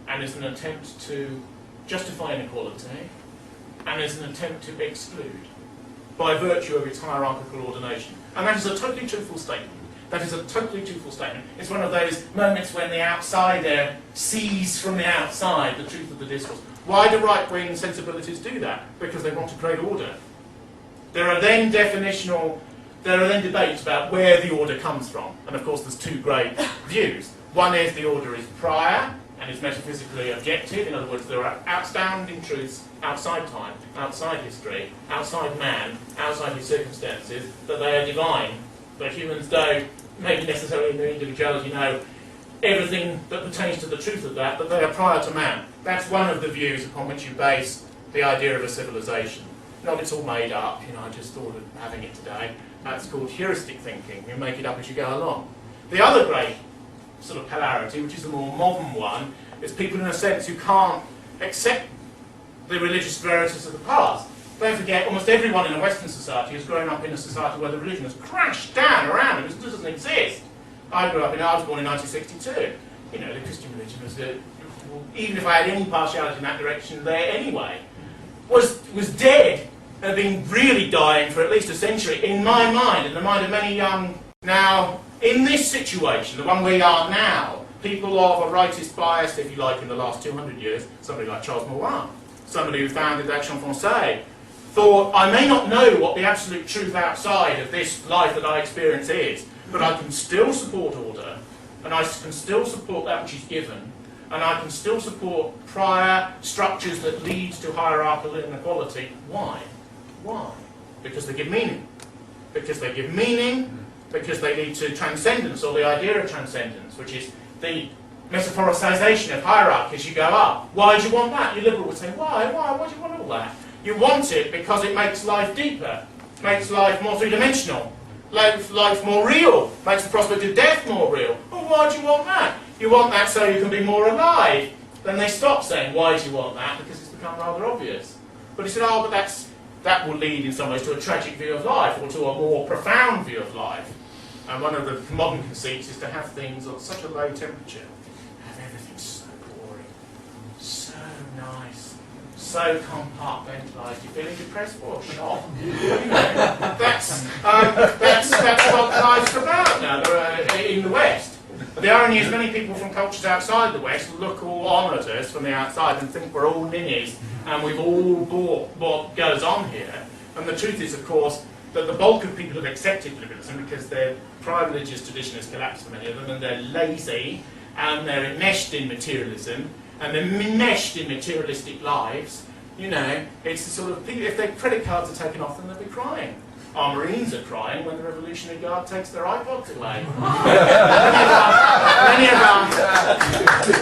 and is an attempt to justify inequality, and is an attempt to exclude, by virtue of its hierarchical ordination. And that is a totally truthful statement. That is a totally truthful statement. It's one of those moments when the outsider sees from the outside the truth of the discourse. Why do right-wing sensibilities do that? Because they want to create order. There are then debates about where the order comes from. And of course there's two great views. One is the order is prior and is metaphysically objective. In other words, there are outstanding truths outside time, outside history, outside man, outside his circumstances, that they are divine. But humans don't, maybe necessarily in their individuality, know everything that pertains to the truth of that, but they are prior to man. That's one of the views upon which you base the idea of a civilization. Not it's all made up, you know, I just thought of having it today. That's called heuristic thinking. You make it up as you go along. The other great sort of polarity, which is the more modern one, is people in a sense who can't accept the religious verities of the past. Don't forget, almost everyone in a Western society has grown up in a society where the religion has crashed down around them. It doesn't exist. I was born in 1962. You know, the Christian religion was, even if I had any partiality in that direction there anyway, was dead and had been really dying for at least a century, in my mind, in the mind of many young. Now, in this situation, the one we are now, people of a rightist bias, if you like, in the last 200 years, somebody like Charles Maurras, somebody who founded Action Française, thought, I may not know what the absolute truth outside of this life that I experience is, but I can still support order, and I can still support that which is given, and I can still support prior structures that lead to hierarchical inequality. Why? Why? Because they give meaning. Because they give meaning, because they lead to transcendence, or the idea of transcendence, which is the metaphoricization of hierarchy as you go up. Why do you want that? Your liberal would say, why? Why do you want all that? You want it because it makes life deeper, makes life more three-dimensional, makes life more real, makes the prospect of death more real. Well, why do you want that? you want that so you can be more alive. Then they stop saying, why do you want that? Because it's become rather obvious. But he said, oh, but that will lead in some ways to a tragic view of life, or to a more profound view of life. And one of the modern conceits is to have things at such a low temperature, have everything so boring, so nice, so compartmentalised. You're feeling depressed for a shot. That's what life's about now in the West. The irony is many people from cultures outside the West look all on at us from the outside and think we're all ninnies and we've all bought what goes on here. And the truth is, of course, that the bulk of people have accepted liberalism because their prior religious tradition has collapsed for many of them, and they're lazy, and they're enmeshed in materialism, and they're enmeshed in materialistic lives. You know, it's the sort of people, if their credit cards are taken off them, they'll be crying. Our Marines are crying when the Revolutionary Guard takes their iPods away. Many of them,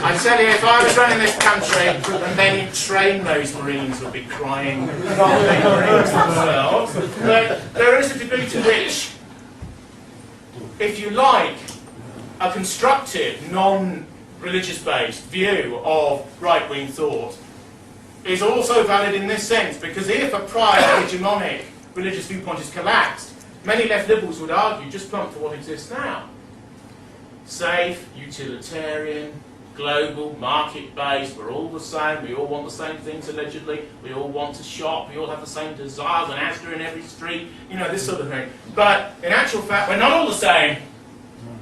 I tell you, if I was running this country, and then you'd train those Marines would be crying, not the Marines themselves. But there is a degree to which, if you like, a constructive, non-religious-based view of right-wing thought is also valid in this sense, because if a prior hegemonic religious viewpoint is collapsed, many left liberals would argue just plump for what exists now. Safe, utilitarian, global, market-based, we're all the same, we all want the same things allegedly, we all want to shop, we all have the same desires, an Asda in every street, you know, this sort of thing. But in actual fact, we're not all the same,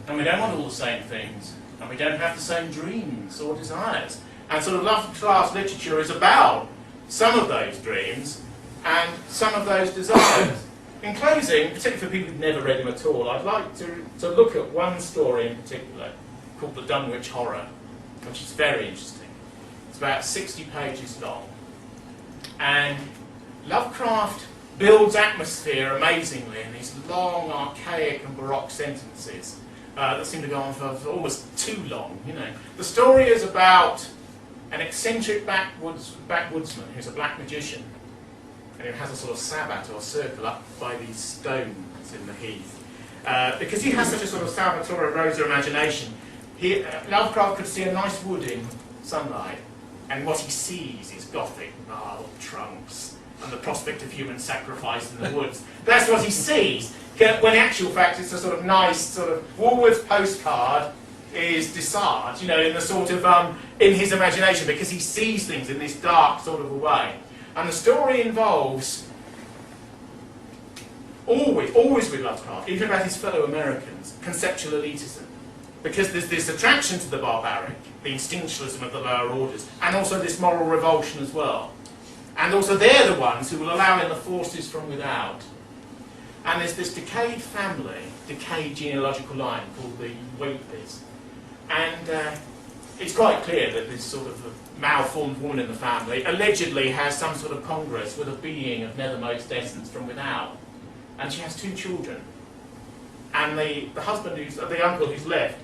and we don't want all the same things, and we don't have the same dreams or desires. And sort of Lovecraft literature is about some of those dreams and some of those desires. In closing, particularly for people who've never read him at all, I'd like to look at one story in particular called The Dunwich Horror, which is very interesting. It's about 60 pages long. And Lovecraft builds atmosphere amazingly in these long, archaic and baroque sentences that seem to go on for almost too long. You know, the story is about an eccentric backwoodsman who's a black magician, and who has a sort of sabbat or circle up by these stones in the heath. Because he has such a sort of Salvatore Rosa imagination, Lovecraft could see a nice wood in sunlight, and what he sees is Gothic gnarled trunks and the prospect of human sacrifice in the woods. That's what he sees, when in actual fact it's a sort of nice sort of Woolworth postcard is Dessart, you know, in the sort of, in his imagination, because he sees things in this dark sort of a way. And the story involves, always with Lovecraft, even about his fellow Americans, conceptual elitism. Because there's this attraction to the barbaric, the instinctualism of the lower orders, and also this moral revulsion as well. And also they're the ones who will allow in the forces from without. And there's this decayed family, decayed genealogical line called the Whateleys. And it's quite clear that this sort of malformed woman in the family allegedly has some sort of congress with a being of nethermost essence from without. And she has 2 children. And the husband, the uncle who's left,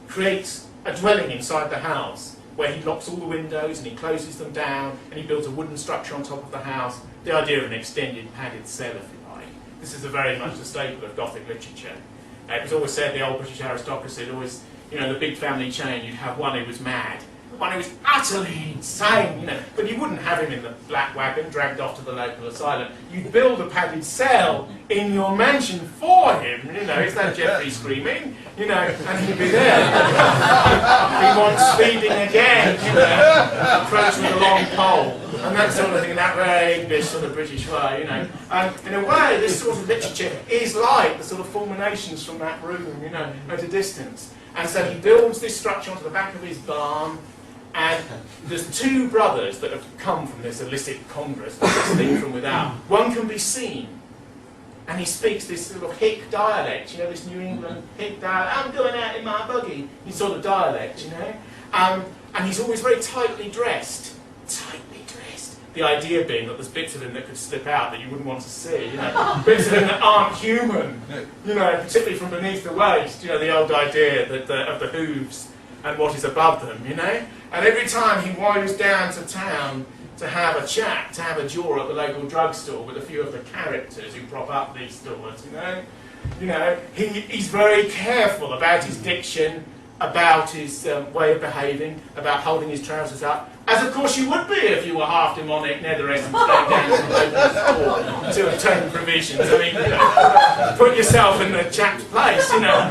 creates a dwelling inside the house where he locks all the windows and he closes them down and he builds a wooden structure on top of the house. The idea of an extended padded cell, if you like. This is very much a staple of Gothic literature. It was always said the old British aristocracy had always, you know, the big family chain, you'd have one who was mad, one who was utterly insane, you know, but you wouldn't have him in the black wagon dragged off to the local asylum. You'd build a padded cell in your mansion for him, you know, is that Geoffrey screaming? You know, and he'd be there. He wants feeding again, you know, approach with a long pole, and that sort of thing, that very English sort of British way, you know. And in a way, this sort of literature is like the sort of fulminations from that room, you know, at a distance. And so he builds this structure onto the back of his barn, and there's 2 brothers that have come from this illicit congress, this thing from without. One can be seen, and he speaks this sort of hick dialect, you know, this New England hick dialect. I'm going out in my buggy, this sort of dialect, you know. And he's always very tightly dressed. Tightly dressed. The idea being that there's bits of him that could slip out that you wouldn't want to see, you know. Bits of him that aren't human, you know, particularly from beneath the waist, you know, the old idea that of the hooves and what is above them, you know. And every time he wanders down to town to have a chat, to have a jaw at the local drugstore with a few of the characters who prop up these stores, you know, he's very careful about his diction about his way of behaving, about holding his trousers up, as of course you would be if you were half demonic, nether essence, going down to the local store to obtain provisions. I mean, you know, put yourself in the chap's place, you know.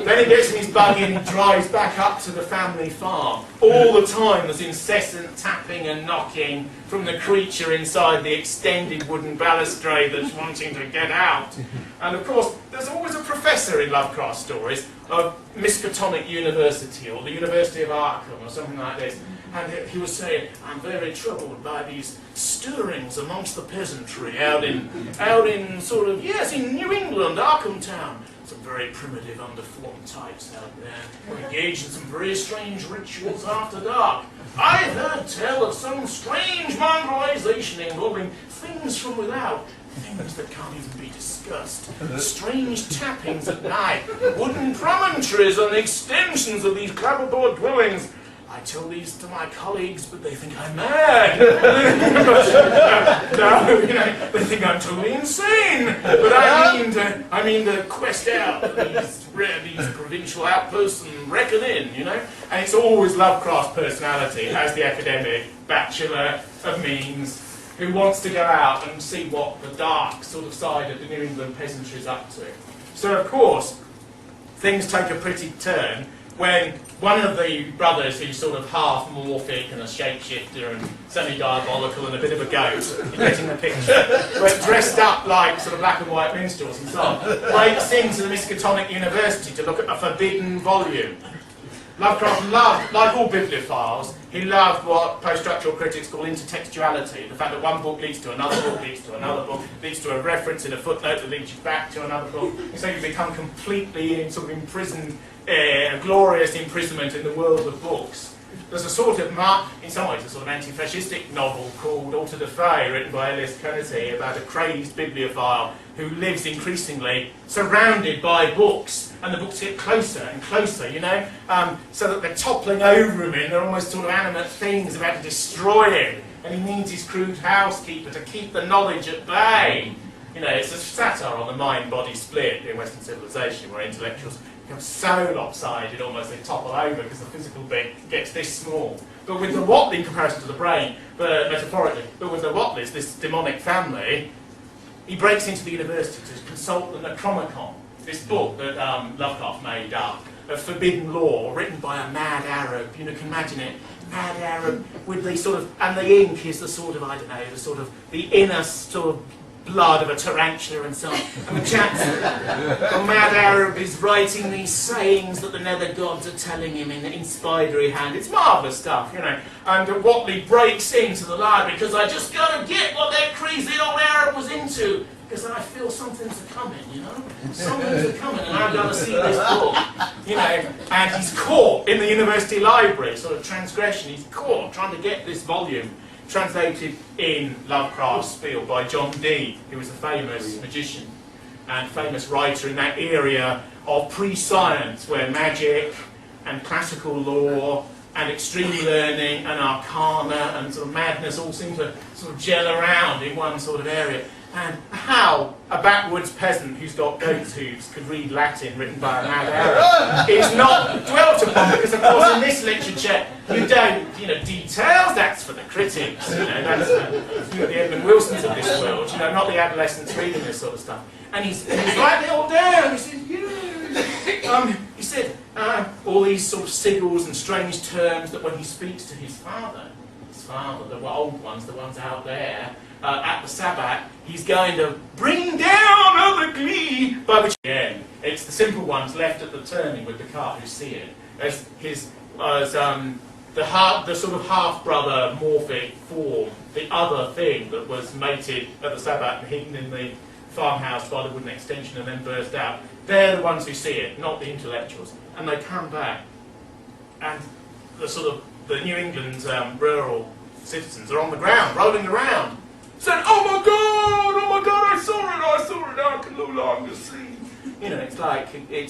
Then he gets in his buggy and he drives back up to the family farm. All the time there's incessant tapping and knocking from the creature inside the extended wooden balustrade that's wanting to get out. And of course, there's always a professor in Lovecraft stories of Miskatonic University or the University of Arkham or something like this. And he was saying, I'm very troubled by these stirrings amongst the peasantry out in sort of, yes, in New England, Arkham Town. Some very primitive, underformed types out there who engage in some very strange rituals after dark. I've heard tell of some strange mongrelization involving things from without, things that can't even be discussed. Strange tappings at night, wooden promontories and extensions of these clapperboard dwellings. I tell these to my colleagues, but they think I'm mad. No, you know, they think I'm totally insane. But I mean to quest out these provincial outposts and reckon in, you know. And it's always Lovecraft's personality as the academic bachelor of means who wants to go out and see what the dark sort of side of the New England peasantry is up to. So of course, things take a pretty turn when one of the brothers, who's sort of half morphic and a shapeshifter and semi-diabolical and a bit of a goat, you're getting the picture, but dressed up like sort of black and white minstrels and so on, breaks into the Miskatonic University to look at a forbidden volume. Lovecraft loved, like all bibliophiles, he loved what post-structural critics call intertextuality, the fact that one book leads to another book, leads to another book, leads to a reference in a footnote that leads you back to another book, so you become completely sort of imprisoned, a glorious imprisonment in the world of books. There's a sort of, in some ways, a sort of anti-fascistic novel called Auto de Fe, written by Elias Koenigke, about a crazed bibliophile who lives increasingly surrounded by books, and the books get closer and closer, you know, so that they're toppling over him, and they're almost sort of animate things about to destroy him, and he needs his crude housekeeper to keep the knowledge at bay. You know, it's a satire on the mind-body split in Western civilization, where intellectuals become so lopsided almost they topple over because the physical bit gets this small. But with the Whatley, in comparison to the brain, but metaphorically, but with the Whatleys, this demonic family, he breaks into the university to consult the Necronomicon, this book that Lovecraft made up, of forbidden lore, written by a mad Arab. You know, can imagine it, mad Arab with the sort of, and the ink is the sort of, I don't know, the sort of, the inner sort of blood of a tarantula and so on. And the chap, the mad Arab, is writing these sayings that the nether gods are telling him in spidery hand. It's marvellous stuff, you know. And Whatley breaks into the library because I just got to get what that crazy old Arab was into, because I feel something's a-coming, you know? Something's a-coming, and I've got to see this book, you know. And he's caught in the university library, sort of transgression. He's caught trying to get this volume translated in Lovecraft's spiel by John Dee, who was a famous magician and famous writer in that area of pre-science, where magic and classical law and extreme learning and arcana and sort of madness all seem to sort of gel around in one sort of area. And how a backwoods peasant who's got goat's hooves could read Latin written by a mad Arab is not dwelt upon, because of course in this literature you don't, you know, details, that's for the critics, you know, that's for, you know, the Edmund Wilsons of this world, you know, not the adolescents reading this sort of stuff. And he's writing it all down, he said, he said all these sort of sigils and strange terms that when he speaks to his father, the old ones, the ones out there, at the Sabbath, he's going to bring down other glee, by which again, it's the simple ones left at the turning with the cart who see it. As the sort of half-brother morphic form, the other thing that was mated at the Sabbath and hidden in the farmhouse by the wooden extension and then burst out. They're the ones who see it, not the intellectuals. And they come back, and the sort of the New England rural citizens are on the ground, rolling around, saying, oh my God, I saw it, I can no longer see. You know, it's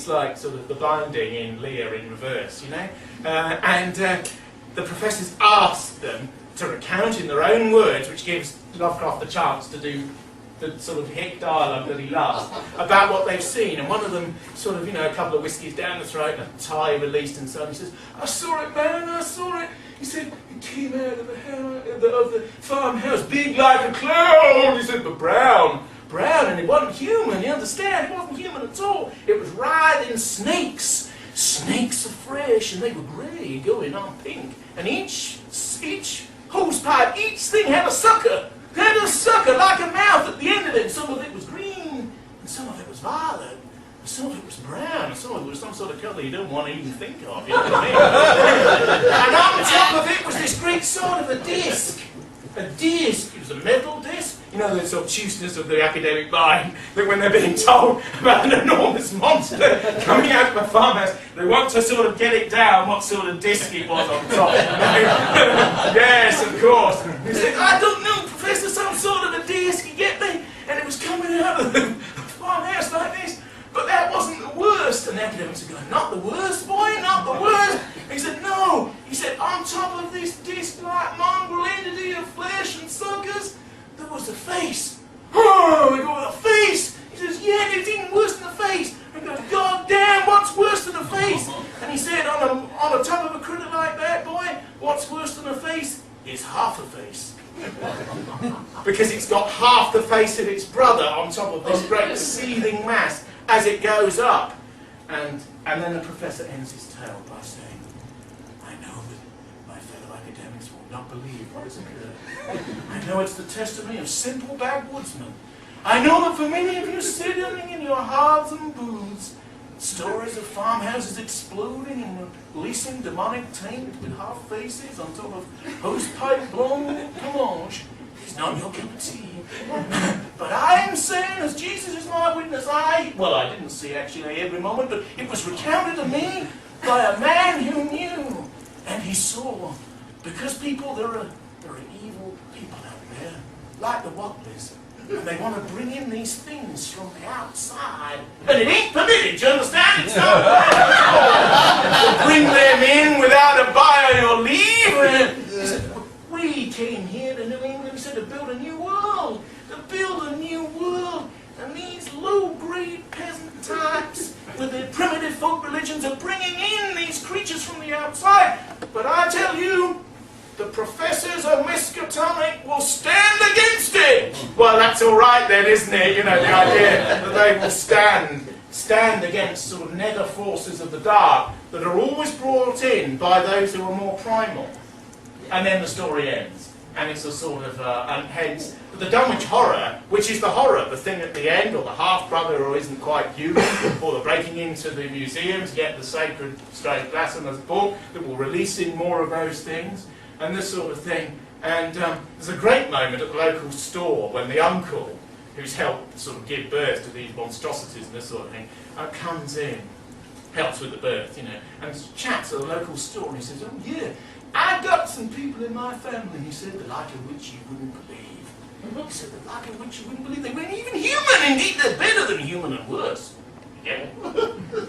like sort of the binding in Lear in reverse, you know? The professors ask them to recount in their own words, which gives Lovecraft the chance to do the sort of hit dialogue that he loves about what they've seen. And one of them, sort of, a couple of whiskies down the throat and a tie released and so on. He says, "I saw it, man, I saw it." He said, "It came out of the farmhouse, big like a cloud." He said, "But brown, and it wasn't human, you understand? It wasn't human at all. It was writhing snakes. Snakes afresh, and they were grey, going on pink. And each hose pipe, each thing had a sucker. Had a sucker like a mouth at the end of it. Some of it was green, and some of it was violet, and some of it was brown, and some of it was some sort of colour you don't want to even think of, you know what I mean? And on top of it was this great sort of a disc. A disc. It was a metal disc. You know the obtuseness of the academic mind, that when they're being told about an enormous monster coming out of a farmhouse, they want to sort of get it down what sort of disc it was on top. Yes, of course. He said, "I don't know, Professor, some sort of a disc, you get me?" And it was coming out of the farmhouse like this. But that wasn't the worst. And the academics are going, "Not the worst, boy, not the worst." He said, "No." He said, "On top of this disc-like mongrel entity of flesh and suckers, there was a face." "Oh," they go, "a face." He says, "Yeah, it's even worse than a face." And he goes, "God damn, what's worse than a face?" And he said, on the top of a critter like that, boy, what's worse than a face is half a face. Because it's got half the face of its brother on top of this great seething mass as it goes up. And then the professor ends his tale by saying, "I know that my fellow academics will not believe what has occurred. I know it's the testimony of simple backwoodsmen. I know that for many of you sitting in your hearths and booths, stories of farmhouses exploding and releasing demonic taint with half faces on top of hosepipe blown melange is not your cup of tea. But I am saying, as Jesus is my witness, I didn't see actually every moment, but it was recounted to me by a man who knew, and he saw, because people, there are evil people out there, like the Wobblies, and they want to bring in these things from the outside, and it ain't permitted, do you understand? It's not to bring them in without a buyer or leave. He said, "We came here to New England," he said, "to build a new world, and these low-grade peasant types with their primitive folk religions are bringing in these creatures from the outside. But I tell you, the professors of Miskatonic will stand against it." Well, that's all right then, isn't it? The idea that they will stand against sort of nether forces of the dark that are always brought in by those who are more primal. And then the story ends. And it's a sort of, and hence, the Dunwich Horror, which is the horror, the thing at the end, or the half-brother who isn't quite human, or the breaking into the museum to get the sacred stained glass in the book that will release in more of those things, and this sort of thing. And there's a great moment at the local store when the uncle, who's helped sort of give birth to these monstrosities and this sort of thing, comes in, helps with the birth, and chats at the local store, and he says, "Oh yeah, I've got some people in my family," he said, "the like of which you wouldn't believe." He said, "The like of which you wouldn't believe. They weren't even human. Indeed, they're better than human and worse." Yeah.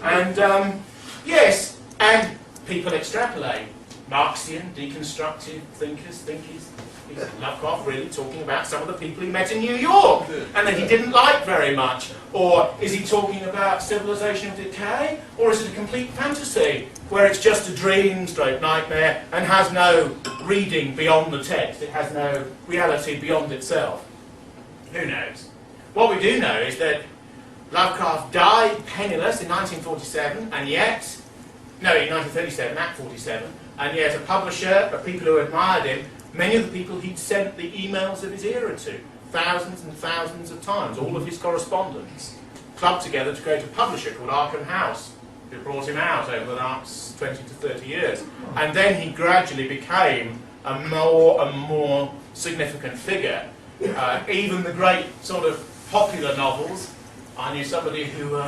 And, yes, and people extrapolate. Marxian, deconstructive thinkers think he's Lovecraft really talking about some of the people he met in New York and that he didn't like very much? Or is he talking about civilization decay? Or is it a complete fantasy where it's just a dream stroke nightmare and has no reading beyond the text? It has no reality beyond itself? Who knows? What we do know is that Lovecraft died penniless in 1947, and yet, no, in 1937, at 47, and yet a publisher, of people who admired him, many of the people he'd sent the emails of his era to, thousands and thousands of times, all of his correspondence, clubbed together to create a publisher called Arkham House, who brought him out over the last 20 to 30 years. And then he gradually became a more and more significant figure. Even the great sort of popular novels, I knew somebody who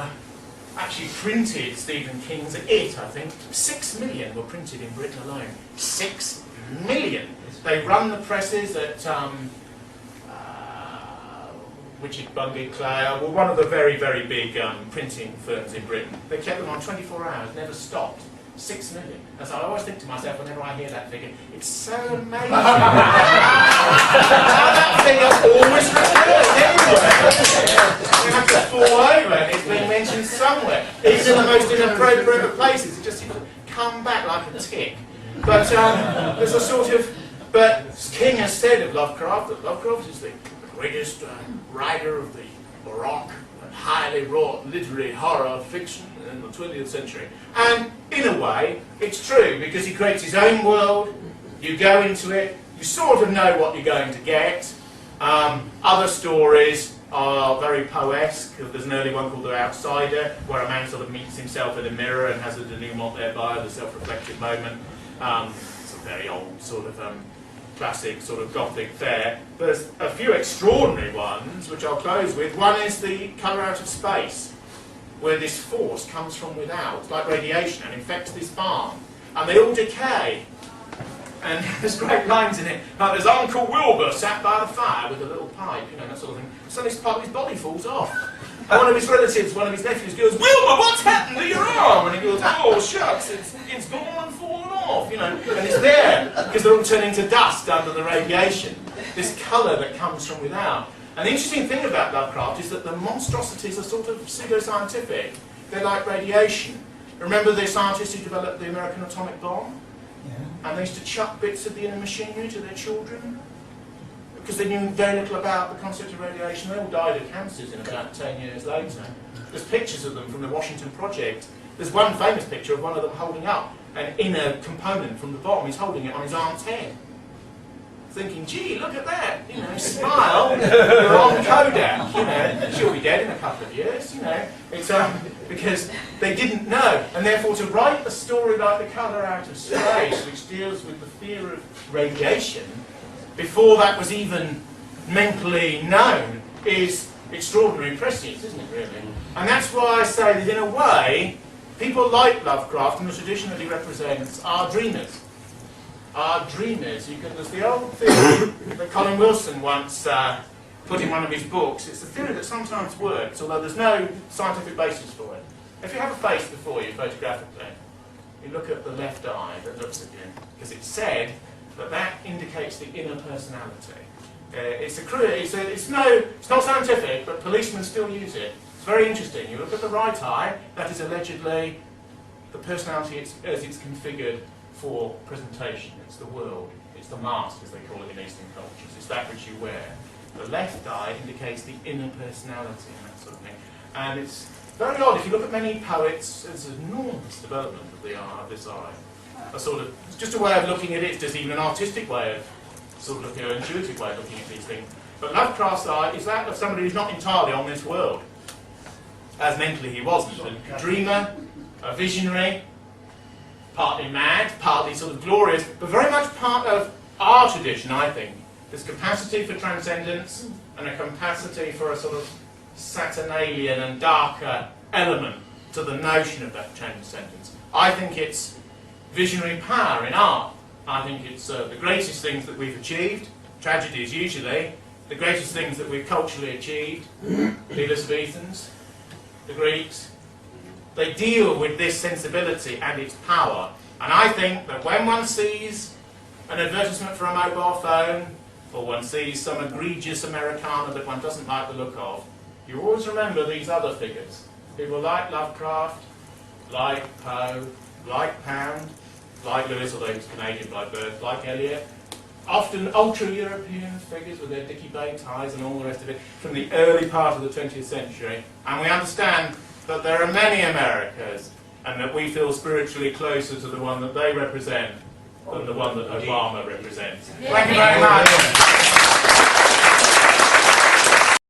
actually printed Stephen King's It, I think. 6 million were printed in Britain alone. 6 million! They run the presses at Richard Bungay Clare, one of the very, very big printing firms in Britain. They kept them on 24 hours, never stopped. 6 million. And so I always think to myself whenever I hear that figure, it's so amazing how that figure always recurs everywhere. You have to fall over and it's being mentioned somewhere. Even in the most inappropriate of places, it just seems to come back like a tick. But there's a sort of, but King has said of Lovecraft that Lovecraft is the greatest writer of the baroque and highly wrought literary horror fiction in the 20th century. And in a way, it's true, because he creates his own world, you go into it, you sort of know what you're going to get. Other stories are very Poe-esque. There's an early one called The Outsider, where a man sort of meets himself in a mirror and has a denouement thereby, the self-reflective moment. It's a very old sort of classic sort of Gothic fare. There's a few extraordinary ones, which I'll close with. One is The Colour Out of Space, where this force comes from without, like radiation, and infects this farm. And they all decay. And there's great lines in it. Like there's Uncle Wilbur sat by the fire with a little pipe, you know, that sort of thing. Suddenly part of his body falls off. And one of his relatives, one of his nephews goes, "Wilbur, what's happened to your arm?" And he goes, "Oh, shucks, it's gone and fallen off," you know. And it's there, because they're all turning to dust under the radiation. This colour that comes from without. And the interesting thing about Lovecraft is that the monstrosities are sort of pseudoscientific. They're like radiation. Remember the scientists who developed the American atomic bomb? Yeah. And they used to chuck bits of the inner machinery to their children? Because they knew very little about the concept of radiation. They all died of cancers in about 10 years later. There's pictures of them from the Washington Project. There's one famous picture of one of them holding up an inner component from the bomb. He's holding it on his aunt's head. Thinking, gee, look at that, you know, smile, you're on Kodak, you know, she'll be dead in a couple of years, you know. It's because they didn't know, and therefore to write a story like The Colour Out of Space, which deals with the fear of radiation, before that was even mentally known, is extraordinary prescience, isn't it, really? And that's why I say that in a way, people like Lovecraft and the tradition that he represents are dreamers. Are dreamers. There's the old theory that Colin Wilson once put in one of his books. It's a theory that sometimes works, although there's no scientific basis for it. If you have a face before you, photographically, you look at the left eye that looks at you, because it's said that that indicates the inner personality. It's not scientific, but policemen still use it. It's very interesting. You look at the right eye, that is allegedly the personality as it's configured for presentation. It's the world, it's the mask, as they call it in Eastern cultures. It's that which you wear. The left eye indicates the inner personality and that sort of thing. And it's very odd. If you look at many poets, there's an enormous development of the art of this eye. It's just a way of looking at it. It's just even an artistic way of sort of looking, an intuitive way of looking at these things. But Lovecraft's eye is that of somebody who's not entirely on this world, as mentally he wasn't. A dreamer, a visionary, partly mad, partly sort of glorious, but very much part of our tradition, I think. This capacity for transcendence and a capacity for a sort of Saturnalian and darker element to the notion of that transcendence. I think it's visionary power in art. I think it's the greatest things that we've achieved, tragedies usually, the greatest things that we've culturally achieved, the Elizabethans, the Greeks. They deal with this sensibility and its power. And I think that when one sees an advertisement for a mobile phone, or one sees some egregious Americana that one doesn't like the look of, you always remember these other figures. People like Lovecraft, like Poe, like Pound, like Lewis, although he was Canadian by birth, like Eliot. Often ultra-European figures with their Dicky Bay ties and all the rest of it from the early part of the 20th century. And we understand that there are many Americas, and that we feel spiritually closer to the one that they represent than the one that Obama represents. Thank you very much.